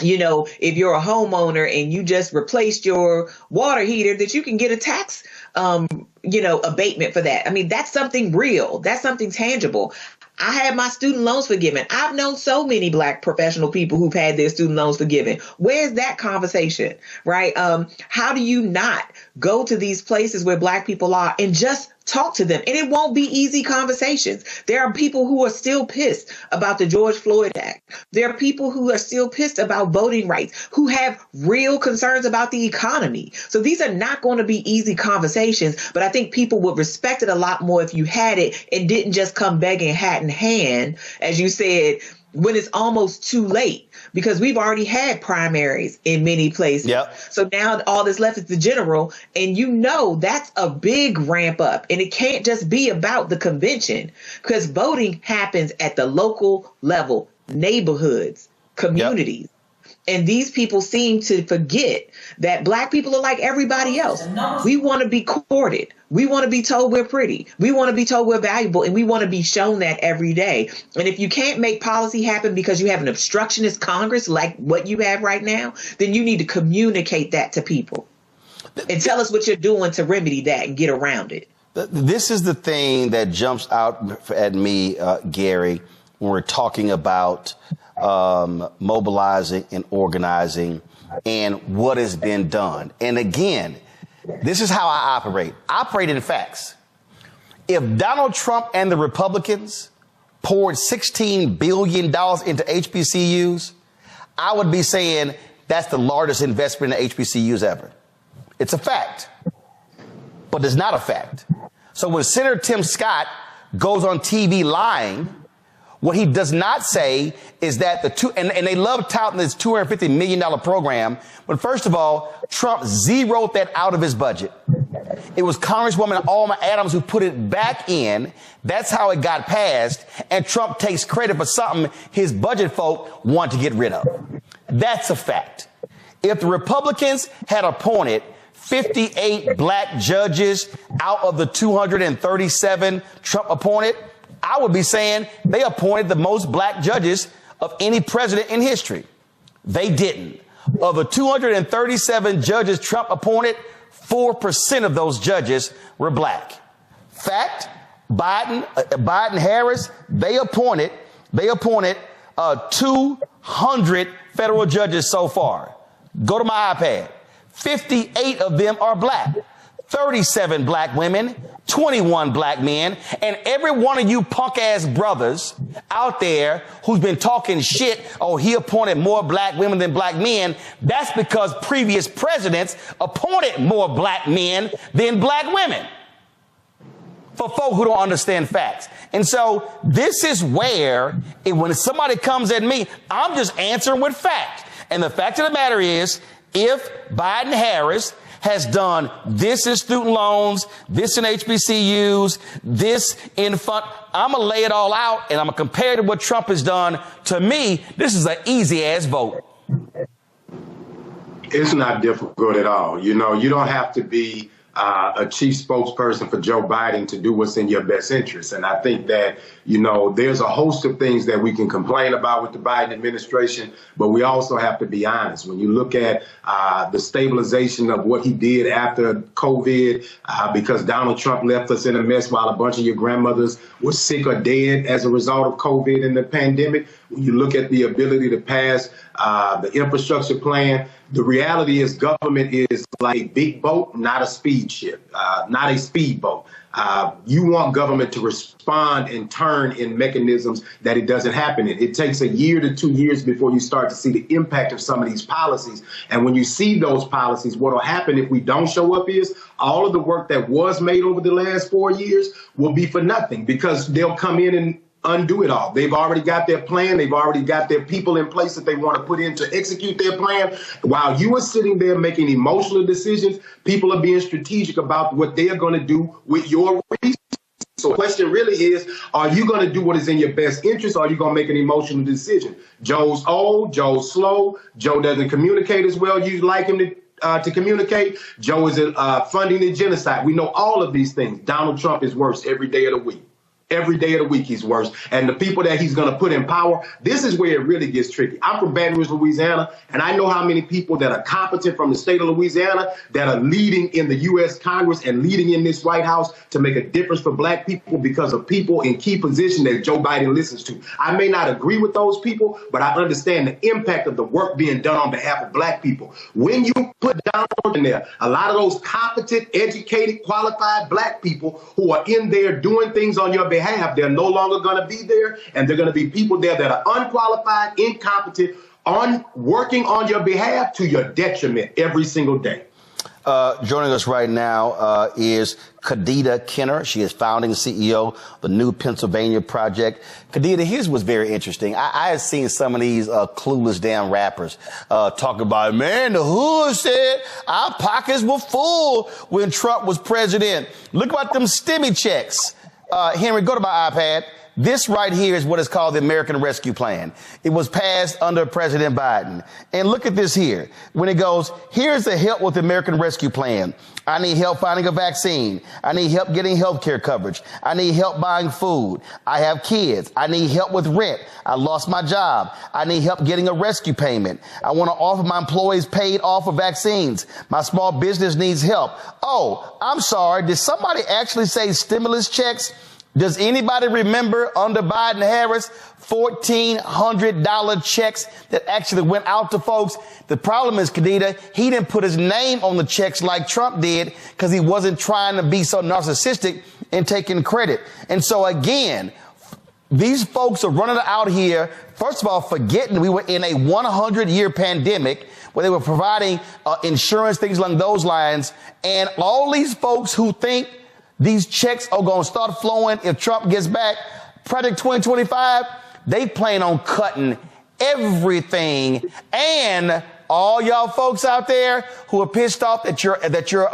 You know, if you're a homeowner and you just replaced your water heater, that you can get a tax, abatement for that. I mean, that's something real. That's something tangible. I had my student loans forgiven. I've known so many Black professional people who've had their student loans forgiven. Where's that conversation, right? How do you not go to these places where Black people are and just talk to them? And it won't be easy conversations. There are people who are still pissed about the George Floyd Act. There are people who are still pissed about voting rights, who have real concerns about the economy. So these are not going to be easy conversations, but I think people would respect it a lot more if you had it and didn't just come begging hat in hand, as you said, when it's almost too late, because we've already had primaries in many places. Yep. So now all that's left is the general, and that's a big ramp up, and it can't just be about the convention, because voting happens at the local level, neighborhoods, communities. Yep. And these people seem to forget that Black people are like everybody else. We want to be courted. We want to be told we're pretty. We want to be told we're valuable, and we want to be shown that every day. And if you can't make policy happen because you have an obstructionist Congress like what you have right now, then you need to communicate that to people and tell us what you're doing to remedy that and get around it. This is the thing that jumps out at me, Gary, when we're talking about mobilizing and organizing and what has been done. And again, this is how I operate. I operate in facts. If Donald Trump and the Republicans poured $16 billion into HBCUs, I would be saying that's the largest investment in HBCUs ever. It's a fact, but it's not a fact. So when Senator Tim Scott goes on TV lying, what he does not say is that and they love touting this $250 million program, but first of all, Trump zeroed that out of his budget. It was Congresswoman Alma Adams who put it back in. That's how it got passed, and Trump takes credit for something his budget folk want to get rid of. That's a fact. If the Republicans had appointed 58 Black judges out of the 237 Trump appointed, I would be saying they appointed the most Black judges of any president in history. They didn't. Of the 237 judges Trump appointed, 4% of those judges were Black. Fact, Biden, Harris, they appointed 200 federal judges so far. Go to my iPad. 58 of them are Black. 37 Black women, 21 Black men, and every one of you punk-ass brothers out there who's been talking shit, oh, he appointed more Black women than Black men, that's because previous presidents appointed more Black men than Black women. for folk who don't understand facts. And so this is where when somebody comes at me, I'm just answering with fact. And the fact of the matter is, if Biden-Harris has done this in student loans, this in HBCUs, this in fund, I'm going to lay it all out and I'm going to compare it to what Trump has done. To me, this is an easy ass vote. It's not difficult at all. You know, you don't have to be a chief spokesperson for Joe Biden to do what's in your best interest. And I think that, you know, there's a host of things that we can complain about with the Biden administration, but we also have to be honest. When you look at the stabilization of what he did after COVID, because Donald Trump left us in a mess while a bunch of your grandmothers were sick or dead as a result of COVID and the pandemic, when you look at the ability to pass the infrastructure plan, the reality is government is like a big boat, not a speed ship, not a speedboat. You want government to respond and turn in mechanisms that it doesn't happen in. It takes a year to 2 years before you start to see the impact of some of these policies. And when you see those policies, what will happen if we don't show up is all of the work that was made over the last 4 years will be for nothing, because they'll come in and undo it all. They've already got their plan. They've already got their people in place that they want to put in to execute their plan. While you are sitting there making emotional decisions, people are being strategic about what they are going to do with your resources. So the question really is, are you going to do what is in your best interest, or are you going to make an emotional decision? Joe's old, Joe's slow, Joe doesn't communicate as well you'd like him to communicate. Joe is funding the genocide. We know all of these things. Donald Trump is worse every day of the week. Every day of the week he's worse. And the people that he's going to put in power, this is where it really gets tricky. I'm from Baton Rouge, Louisiana, and I know how many people that are competent from the state of Louisiana that are leading in the U.S. Congress and leading in this White House to make a difference for black people because of people in key positions that Joe Biden listens to. I may not agree with those people, but I understand the impact of the work being done on behalf of black people. When you put Donald in there, a lot of those competent, educated, qualified black people who are in there doing things on your behalf, they're no longer going to be there, and they're going to be people there that are unqualified, incompetent, working on your behalf to your detriment every single day. Joining us right now is Kadida Kenner. She is founding CEO of the New Pennsylvania Project. Kadida, here's what's very interesting. I have seen some of these clueless damn rappers talk about, man, the hood said our pockets were full when Trump was president. Look about them stimmy checks. Henry, go to my iPad. This right here is what is called the American Rescue Plan. It was passed under President Biden. And look at this here. When it goes, here's the help with the American Rescue Plan. I need help finding a vaccine. I need help getting health care coverage. I need help buying food. I have kids. I need help with rent. I lost my job. I need help getting a rescue payment. I want to offer my employees paid off for vaccines. My small business needs help. Oh, I'm sorry. Did somebody actually say stimulus checks? Does anybody remember under Biden-Harris $1,400 checks that actually went out to folks? The problem is, Kadida, he didn't put his name on the checks like Trump did because he wasn't trying to be so narcissistic and taking credit. And so, again, these folks are running out here, first of all, forgetting we were in a 100-year pandemic where they were providing insurance, things along those lines. And all these folks who think these checks are going to start flowing if Trump gets back, Project 2025, they plan on cutting everything. And all y'all folks out there who are pissed off that your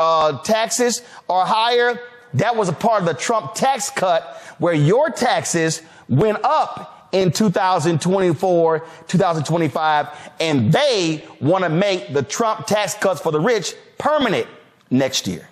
taxes are higher, that was a part of the Trump tax cut where your taxes went up in 2024, 2025, and they want to make the Trump tax cuts for the rich permanent next year.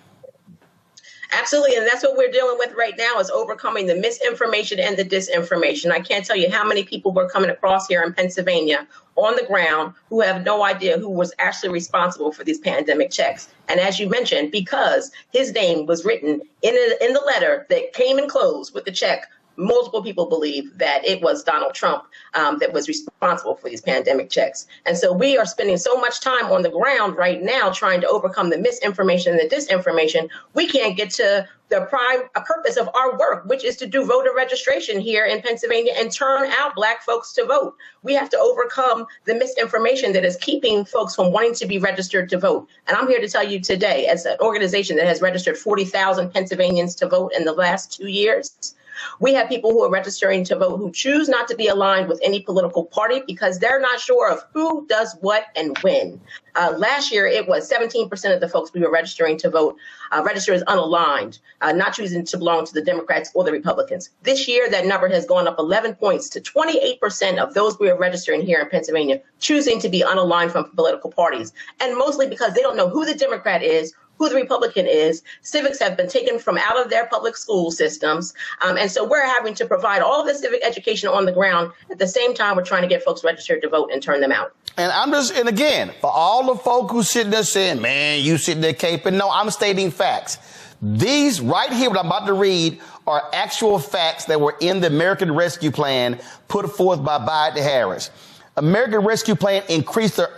Absolutely. And that's what we're dealing with right now, is overcoming the misinformation and the disinformation. I can't tell you how many people we're coming across here in Pennsylvania on the ground who have no idea who was actually responsible for these pandemic checks. And as you mentioned, because his name was written in the letter that came enclosed with the check multiple people believe that it was Donald Trump that was responsible for these pandemic checks. And so we are spending so much time on the ground right now trying to overcome the misinformation and the disinformation. We can't get to the prime purpose of our work, which is to do voter registration here in Pennsylvania and turn out Black folks to vote. We have to overcome the misinformation that is keeping folks from wanting to be registered to vote. And I'm here to tell you today, as an organization that has registered 40,000 Pennsylvanians to vote in the last 2 years, we have people who are registering to vote who choose not to be aligned with any political party because they're not sure of who does what and when. Last year, it was 17% of the folks we were registering to vote registered as unaligned, not choosing to belong to the Democrats or the Republicans. This year, that number has gone up 11 points to 28% of those we are registering here in Pennsylvania choosing to be unaligned from political parties, and mostly because they don't know who the Democrat is, who the Republican is. Civics have been taken from out of their public school systems. And so we're having to provide all of the civic education on the ground. At the same time, we're trying to get folks registered to vote and turn them out. And again, for all the folk who sitting there saying, man, you sitting there caping, no, I'm stating facts. These right here, what I'm about to read, are actual facts that were in the American Rescue Plan put forth by Biden Harris. American Rescue Plan increased the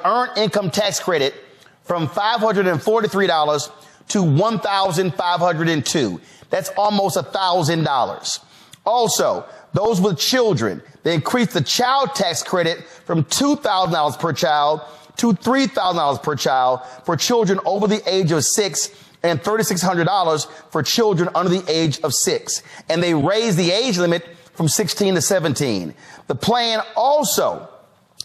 earned income tax credit from $543 to $1,502. That's almost $1,000. Also, those with children, they increased the child tax credit from $2,000 per child to $3,000 per child for children over the age of 6 and $3,600 for children under the age of 6. And they raised the age limit from 16 to 17. The plan also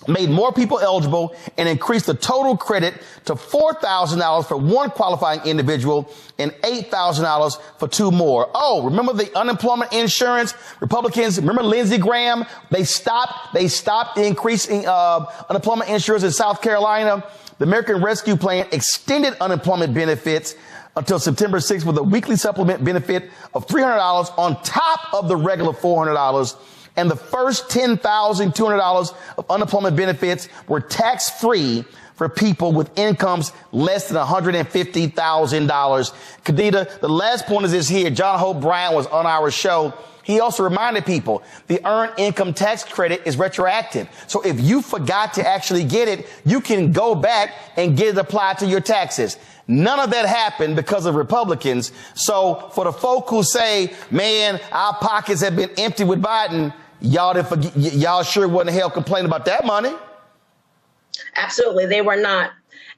made more people eligible and increased the total credit to $4,000 for one qualifying individual and $8,000 for two more. Oh, remember the unemployment insurance? Republicans, remember Lindsey Graham? They stopped the increasing unemployment insurance in South Carolina. The American Rescue Plan extended unemployment benefits until September 6th with a weekly supplement benefit of $300 on top of the regular $400. And the first $10,200 of unemployment benefits were tax-free for people with incomes less than $150,000. Kadida, the last point is this here. John Hope Bryant was on our show. He also reminded people the earned income tax credit is retroactive. So if you forgot to actually get it, you can go back and get it applied to your taxes. None of that happened because of Republicans. So for the folk who say, man, our pockets have been empty with Biden, y'all sure wasn't hell complaining about that money. Absolutely, they were not.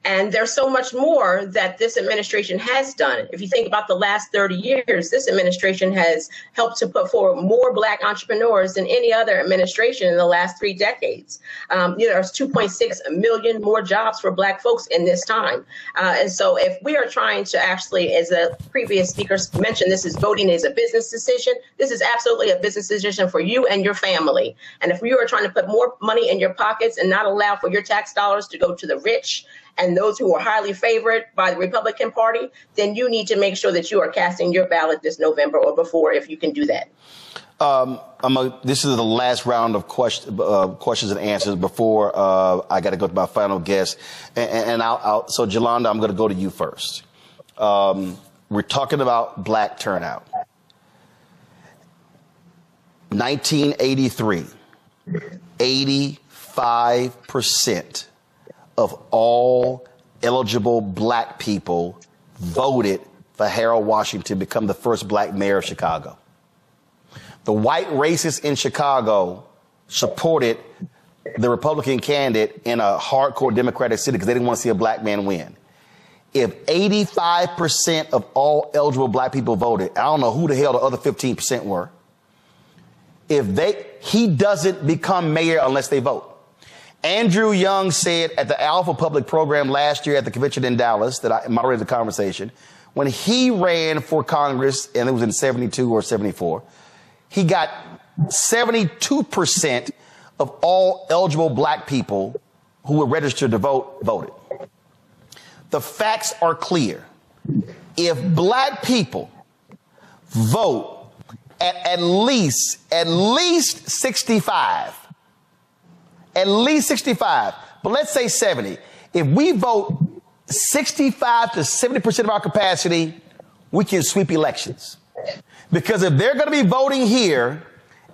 And there's so much more that this administration has done. If you think about the last 30 years, this administration has helped to put forward more Black entrepreneurs than any other administration in the last 3 decades. There's 2.6 million more jobs for Black folks in this time. And so if we are trying to actually, as the previous speakers mentioned, this is voting is a business decision. This is absolutely a business decision for you and your family. And if you are trying to put more money in your pockets and not allow for your tax dollars to go to the rich and those who are highly favored by the Republican Party, then you need to make sure that you are casting your ballot this November or before, if you can do that. This is the last round of questions and answers before I got to go to my final guest. So, Jolanda, I'm going to go to you first. We're talking about Black turnout. 1983, 85% of all eligible Black people voted for Harold Washington to become the first Black mayor of Chicago. The white racists in Chicago supported the Republican candidate in a hardcore Democratic city because they didn't want to see a Black man win. If 85% of all eligible Black people voted, I don't know who the hell the other 15% were. He doesn't become mayor unless they vote. Andrew Young said at the Alpha Public Program last year at the convention in Dallas that I moderated the conversation, when he ran for Congress, and it was in 72 or 74, he got 72% of all eligible Black people who were registered to vote voted. The facts are clear. If Black people vote at least 65, but let's say 70. If we vote 65 to 70% of our capacity, we can sweep elections. Because if they're going to be voting here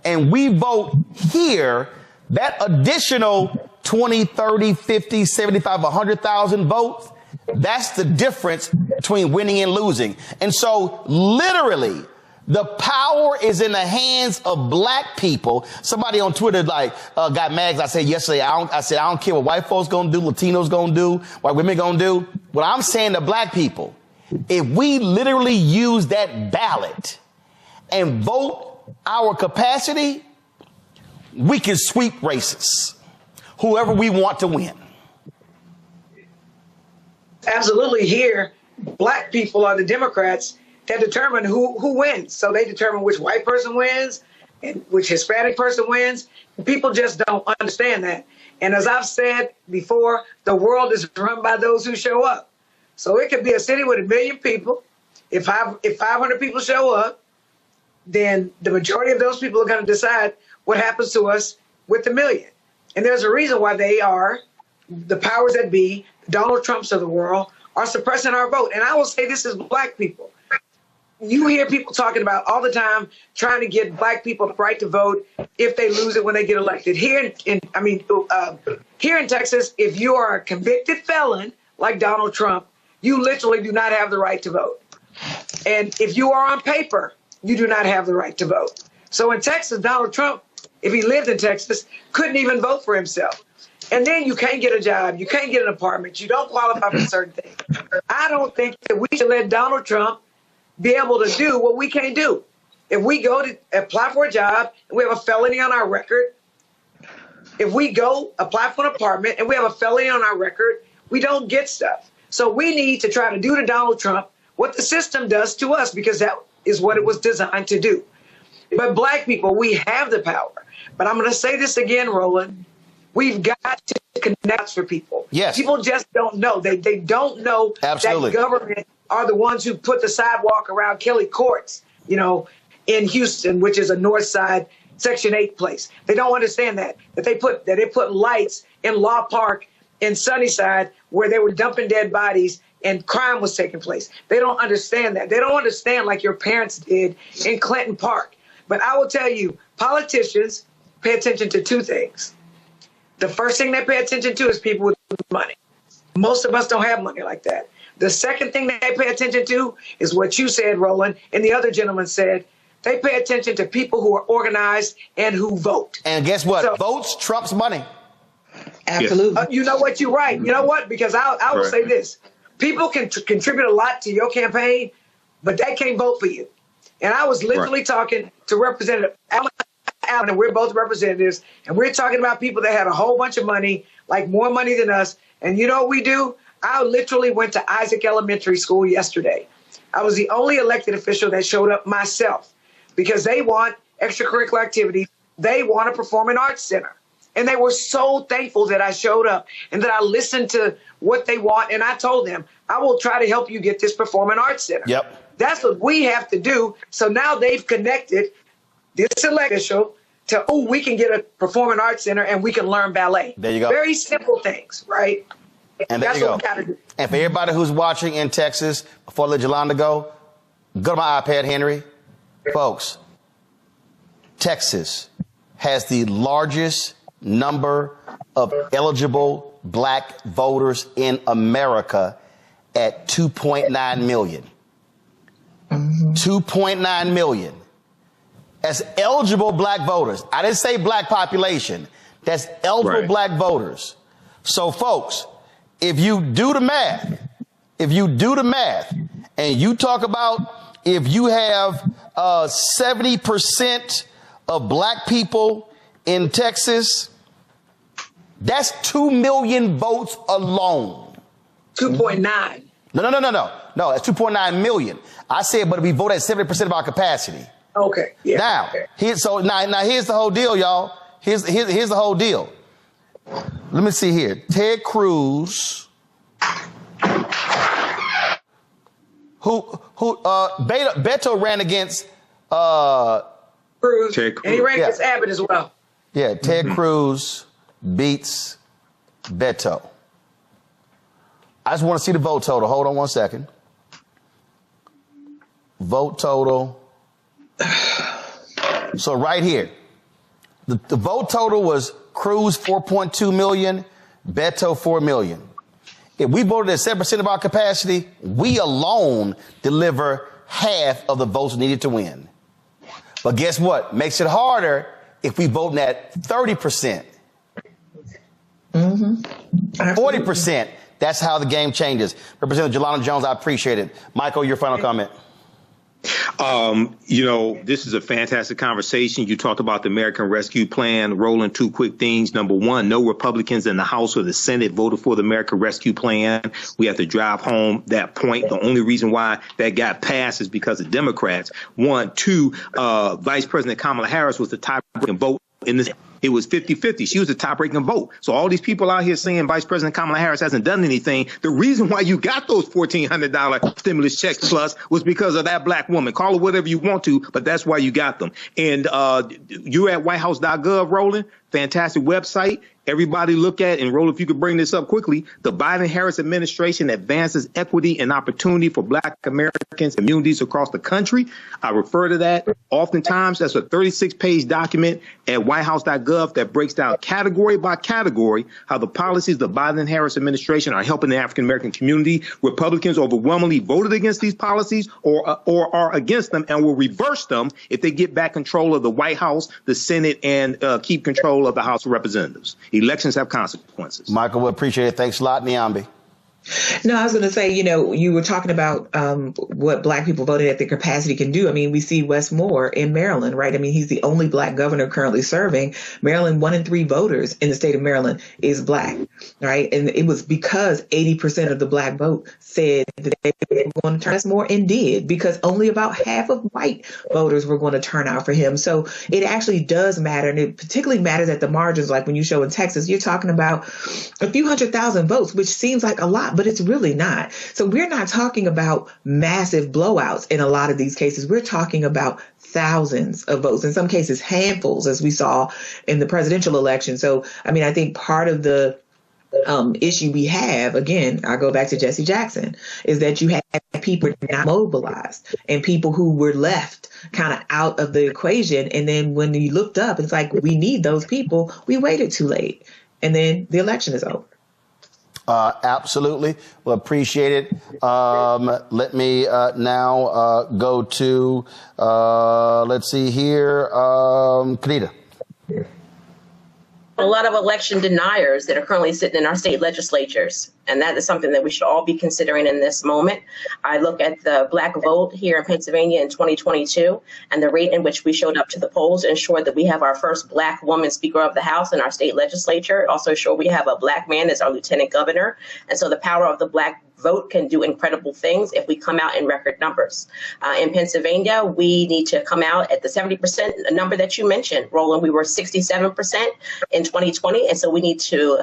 and we vote here, that additional 20, 30, 50, 75, 100,000 votes, that's the difference between winning and losing. And so literally the power is in the hands of black people. Somebody on Twitter got mad 'cause I said yesterday, I don't care what white folks gonna do, Latinos gonna do, white women gonna do. What I'm saying to black people, if we literally use that ballot and vote our capacity, we can sweep races, whoever we want to win. Absolutely. Here, black people are the Democrats that determine who wins. So they determine which white person wins and which Hispanic person wins. People just don't understand that. And as I've said before, the world is run by those who show up. So it could be a city with 1 million people. If 500 people show up, then the majority of those people are going to decide what happens to us with the 1 million. And there's a reason why they are, the powers that be, Donald Trumps of the world, are suppressing our vote. And I will say this is black people. You hear people talking about all the time trying to get black people the right to vote if they lose it when they get elected. Here in Texas, if you are a convicted felon like Donald Trump, you literally do not have the right to vote. And if you are on paper, you do not have the right to vote. So in Texas, Donald Trump, if he lived in Texas, couldn't even vote for himself. And then you can't get a job, you can't get an apartment, you don't qualify for certain things. I don't think that we should let Donald Trump be able to do what we can't do. If we go to apply for a job and we have a felony on our record, if we go apply for an apartment and we have a felony on our record, we don't get stuff. So we need to try to do to Donald Trump what the system does to us, because that is what it was designed to do. But black people, we have the power. But I'm going to say this again, Roland. We've got to connect for people. Yes. People just don't know. They don't know Absolutely. that government are the ones who put the sidewalk around Kelly Courts, in Houston, which is a North Side Section 8 place. They don't understand that they put lights in Law Park in Sunnyside where they were dumping dead bodies and crime was taking place. They don't understand that. They don't understand like your parents did in Clinton Park. But I will tell you, politicians pay attention to two things. The first thing they pay attention to is people with money. Most of us don't have money like that. The second thing they pay attention to is what you said, Roland, and the other gentleman said. They pay attention to people who are organized and who vote. And guess what? So, votes trumps money. Absolutely. You know what? You're right. You know what? Because I will say this. People can contribute a lot to your campaign, but they can't vote for you. And I was literally talking to Representative Allen, and we're both representatives, and we're talking about people that had a whole bunch of money, like more money than us. And you know what we do? I literally went to Isaac Elementary School yesterday. I was the only elected official that showed up myself because they want extracurricular activities. They want a performing arts center. And they were so thankful that I showed up and that I listened to what they want. And I told them, I will try to help you get this performing arts center. Yep. That's what we have to do. So now they've connected this elected official to, we can get a performing arts center and we can learn ballet. There you go. Very simple things, right? And there that's you go. what we gotta do. And for everybody who's watching in Texas, before I let Yolanda go to my iPad, Henry. Folks, Texas has the largest number of eligible black voters in America at 2.9 million. 2.9 million. That's eligible black voters. I didn't say black population. That's eligible black voters. So, folks, if you do the math, and you talk about if you have 70% of black people in Texas, that's 2 million votes alone. 2.9. No, it's 2.9 million. I said, but if we vote at 70% of our capacity. Okay. Yeah. Now, here's the whole deal, y'all. Here's the whole deal. Let me see here. Ted Cruz, Beto ran against Cruz, and he ran against Abbott as well. Yeah, Ted Cruz beats Beto. I just want to see the vote total. Hold on one second. Vote total So right here, the vote total was Cruz 4.2 million, Beto 4 million. If we voted at 7% of our capacity, we alone deliver half of the votes needed to win. But guess what? Makes it harder if we vote at 30%. 40%. That's how the game changes. Representative Jelana Jones, I appreciate it. Michael, your final comment. This is a fantastic conversation. You talked about the American Rescue Plan. Roland, two quick things. Number one, no Republicans in the House or the Senate voted for the American Rescue Plan. We have to drive home that point. The only reason why that got passed is because of Democrats. One, two, Vice President Kamala Harris was the top-ranking vote in this. It was 50-50. She was the top-ranking vote. So all these people out here saying Vice President Kamala Harris hasn't done anything, the reason why you got those $1,400 stimulus checks plus was because of that black woman. Call her whatever you want to, but that's why you got them. And you're at whitehouse.gov, Roland. Fantastic website. Everybody look at, and Roland, if you could bring this up quickly, the Biden-Harris administration advances equity and opportunity for Black Americans and communities across the country. I refer to that oftentimes. That's a 36-page document at whitehouse.gov that breaks down category by category how the policies of the Biden-Harris administration are helping the African-American community. Republicans overwhelmingly voted against these policies or are against them and will reverse them if they get back control of the White House, the Senate, and keep control of the House of Representatives. Elections have consequences. Michael, we appreciate it. Thanks a lot, Niambi. No, I was going to say, you were talking about what Black people voted at their capacity can do. I mean, we see Wes Moore in Maryland, right? I mean, he's the only Black governor currently serving. Maryland, 1 in 3 voters in the state of Maryland is Black, right? And it was because 80% of the Black vote said that they were going to turn Wes Moore, and did, because only about half of white voters were going to turn out for him. So it actually does matter, and it particularly matters at the margins. Like when you show in Texas, you're talking about a few 100,000 votes, which seems like a lot, but it's really not. So we're not talking about massive blowouts in a lot of these cases. We're talking about thousands of votes, in some cases handfuls, as we saw in the presidential election. So, I mean, I think part of the issue we have, again, I go back to Jesse Jackson, is that you have people not mobilized and people who were left kind of out of the equation. And then when you looked up, it's like, we need those people. We waited too late. And then the election is over. Absolutely. Well, appreciate it. Let me now go to, let's see here, Kadida. A lot of election deniers that are currently sitting in our state legislatures. And that is something that we should all be considering in this moment. I look at the Black vote here in Pennsylvania in 2022 and the rate in which we showed up to the polls ensured that we have our first Black woman Speaker of the House in our state legislature. It also showed we have a Black man as our lieutenant governor. And so the power of the Black vote can do incredible things if we come out in record numbers. In Pennsylvania, we need to come out at the 70% number that you mentioned. Roland, we were 67% in 2020. And so we need to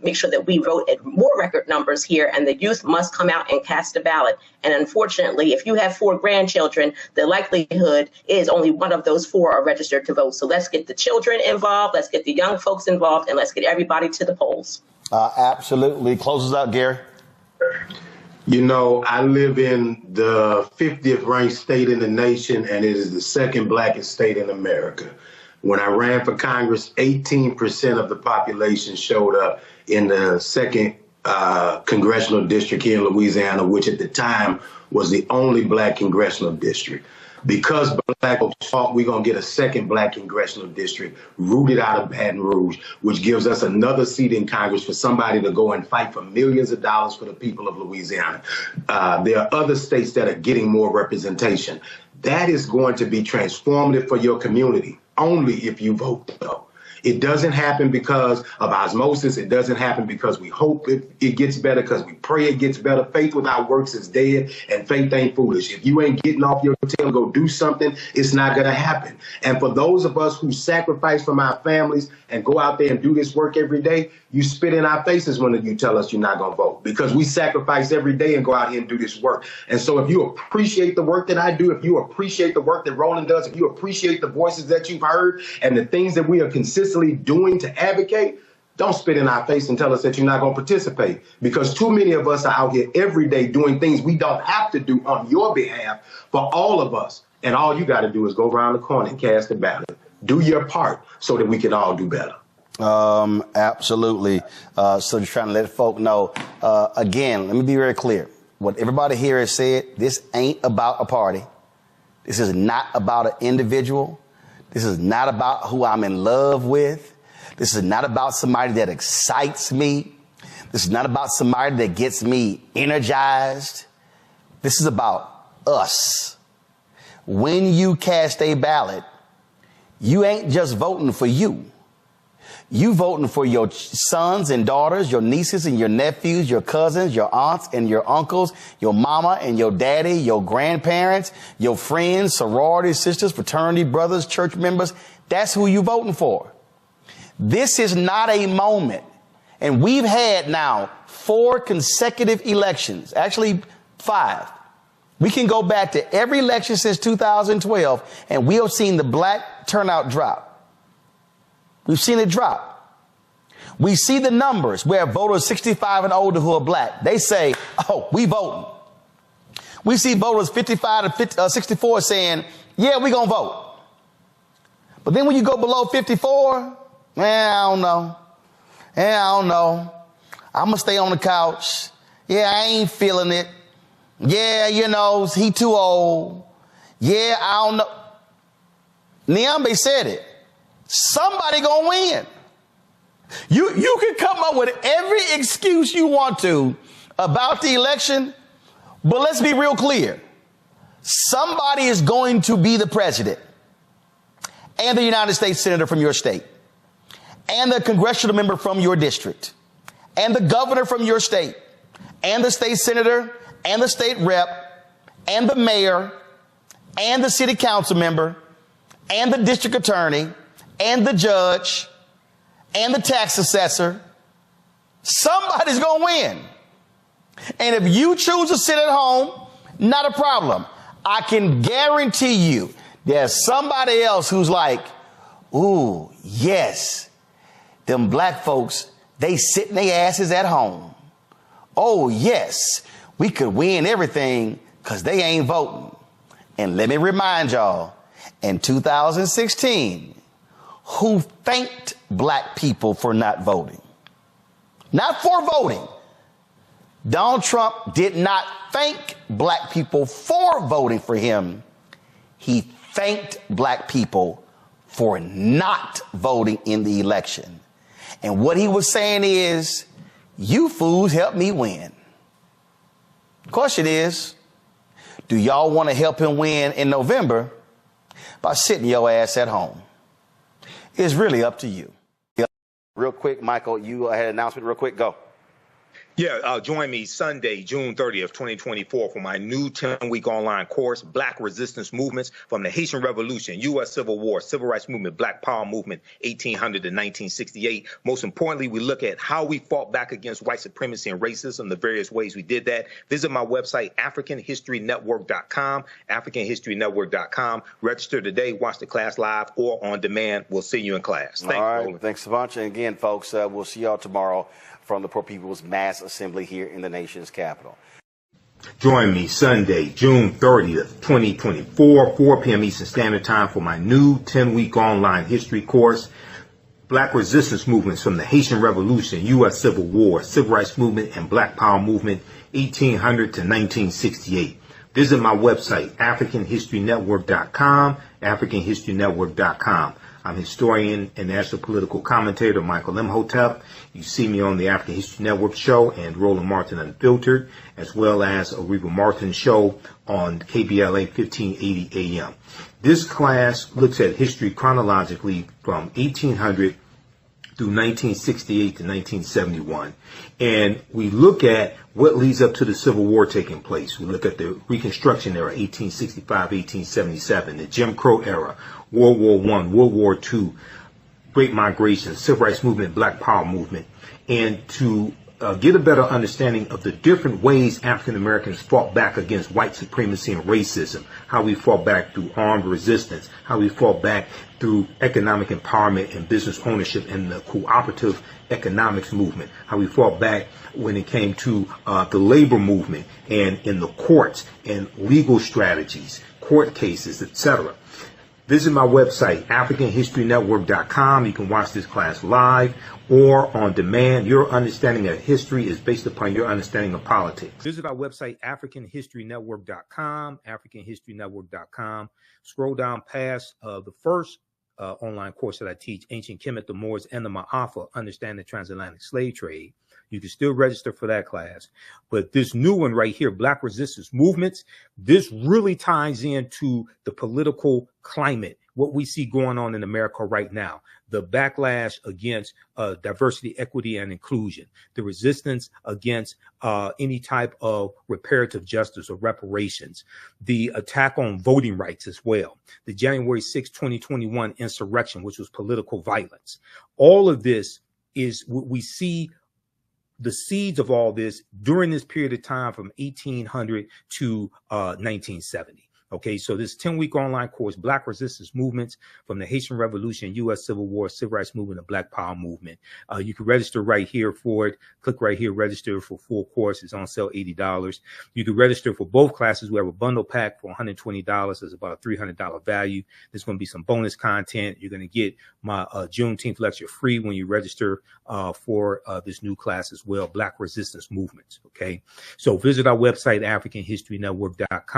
make sure that we vote at more record numbers here, and the youth must come out and cast a ballot. And unfortunately, if you have 4 grandchildren, the likelihood is only one of those 4 are registered to vote. So let's get the children involved, let's get the young folks involved, and let's get everybody to the polls. Absolutely. Closes out, Gary. I live in the 50th ranked state in the nation, and it is the second blackest state in America. When I ran for Congress, 18% of the population showed up in the second congressional district here in Louisiana, which at the time was the only Black congressional district. Because Black folks thought we're going to get a second Black congressional district rooted out of Baton Rouge, which gives us another seat in Congress for somebody to go and fight for millions of dollars for the people of Louisiana. There are other states that are getting more representation. That is going to be transformative for your community, only if you vote, though. It doesn't happen because of osmosis. It doesn't happen because we hope it gets better, because we pray it gets better. Faith without works is dead, and faith ain't foolish. If you ain't getting off your tail and go do something, it's not going to happen. And for those of us who sacrifice from our families and go out there and do this work every day, you spit in our faces when you tell us you're not going to vote, because we sacrifice every day and go out here and do this work. And so if you appreciate the work that I do, if you appreciate the work that Roland does, if you appreciate the voices that you've heard and the things that we are consistently doing to advocate, don't spit in our face and tell us that you're not going to participate, because too many of us are out here every day doing things we don't have to do on your behalf for all of us. And all you got to do is go around the corner and cast a ballot. Do your part so that we can all do better. Absolutely. So just trying to let folk know, again, let me be very clear. What everybody here has said, this ain't about a party. This is not about an individual. This is not about who I'm in love with. This is not about somebody that excites me. This is not about somebody that gets me energized. This is about us. When you cast a ballot, you ain't just voting for you. You voting for your sons and daughters, your nieces and your nephews, your cousins, your aunts and your uncles, your mama and your daddy, your grandparents, your friends, sororities, sisters, fraternity brothers, church members. That's who you voting for. This is not a moment. And we've had now 4 consecutive elections, actually 5. We can go back to every election since 2012, and we have seen the black turnout drop. We've seen it drop. We see the numbers where voters 65 and older who are black, they say, oh, we voting. We see voters 55 to 64 saying, yeah, we're going to vote. But then when you go below 54, I don't know. I don't know. I'm going to stay on the couch. Yeah, I ain't feeling it. Yeah, you know, he too old. Yeah, I don't know. Niambe said it. Somebody gonna win. You can come up with every excuse you want to about the election, but let's be real clear. Somebody is going to be the president and the United States Senator from your state and the congressional member from your district and the governor from your state and the state senator and the state rep and the mayor and the city council member and the district attorney and the judge and the tax assessor. Somebody's going to win. And if you choose to sit at home, not a problem. I can guarantee you there's somebody else who's like, ooh, yes, them black folks, they sitting their asses at home. Oh, yes, we could win everything because they ain't voting. And let me remind y'all, in 2016, who thanked black people for not voting? Not for voting. Donald Trump did not thank black people for voting for him. He thanked black people for not voting in the election. And what he was saying is, you fools helped me win. Question is, do y'all want to help him win in November by sitting your ass at home? It's really up to you. Real quick, Michael, you had an announcement real quick. Go. Yeah, join me Sunday, June 30th, 2024 for my new 10-week online course, Black Resistance Movements from the Haitian Revolution, U.S. Civil War, Civil Rights Movement, Black Power Movement, 1800 to 1968. Most importantly, we look at how we fought back against white supremacy and racism, the various ways we did that. Visit my website, AfricanHistoryNetwork.com, AfricanHistoryNetwork.com. Register today, watch the class live or on demand. We'll see you in class. All right, thanks a bunch. And again, folks, we'll see y'all tomorrow from the Poor People's Mass Assembly here in the nation's capital. Join me Sunday, June 30th, 2024, 4 p.m. Eastern Standard Time for my new 10-week online history course, Black Resistance Movements from the Haitian Revolution, U.S. Civil War, Civil Rights Movement, and Black Power Movement, 1800 to 1968. Visit my website, AfricanHistoryNetwork.com, AfricanHistoryNetwork.com. I'm historian and national political commentator Michael Imhotep. You see me on the African History Network show and Roland Martin Unfiltered, as well as a Reba Martin show on KBLA 1580 AM. This class looks at history chronologically from 1800 through 1968 to 1971. And we look at what leads up to the Civil War taking place. We look at the Reconstruction era, 1865, 1877, the Jim Crow era, World War I, World War II, Great Migration, Civil Rights Movement, Black Power Movement, and to get a better understanding of the different ways African Americans fought back against white supremacy and racism, how we fought back through armed resistance, how we fought back through economic empowerment and business ownership and the cooperative economics movement, how we fought back when it came to the labor movement and in the courts and legal strategies, court cases, etc. Visit my website, AfricanHistoryNetwork.com. You can watch this class live or on demand. Your understanding of history is based upon your understanding of politics. Visit our website, AfricanHistoryNetwork.com, AfricanHistoryNetwork.com. Scroll down past the first online course that I teach, Ancient Kemet, the Moors, and the Ma'afa, Understanding the Transatlantic Slave Trade. You can still register for that class. But this new one right here, Black Resistance Movements, this really ties into the political climate, what we see going on in America right now, the backlash against diversity, equity, and inclusion, the resistance against any type of reparative justice or reparations, the attack on voting rights as well, the January 6, 2021 insurrection, which was political violence. All of this is what we see. The seeds of all this during this period of time from 1800 to 1970. Okay, so this 10-week online course, Black Resistance Movements from the Haitian Revolution, U.S. Civil War, Civil Rights Movement, and Black Power Movement. You can register right here for it. Click right here, register for full course. It's on sale, $80. You can register for both classes. We have a bundle pack for $120. It's about a $300 value. There's going to be some bonus content. You're going to get my Juneteenth lecture free when you register for this new class as well, Black Resistance Movements. Okay, so visit our website, AfricanHistoryNetwork.com.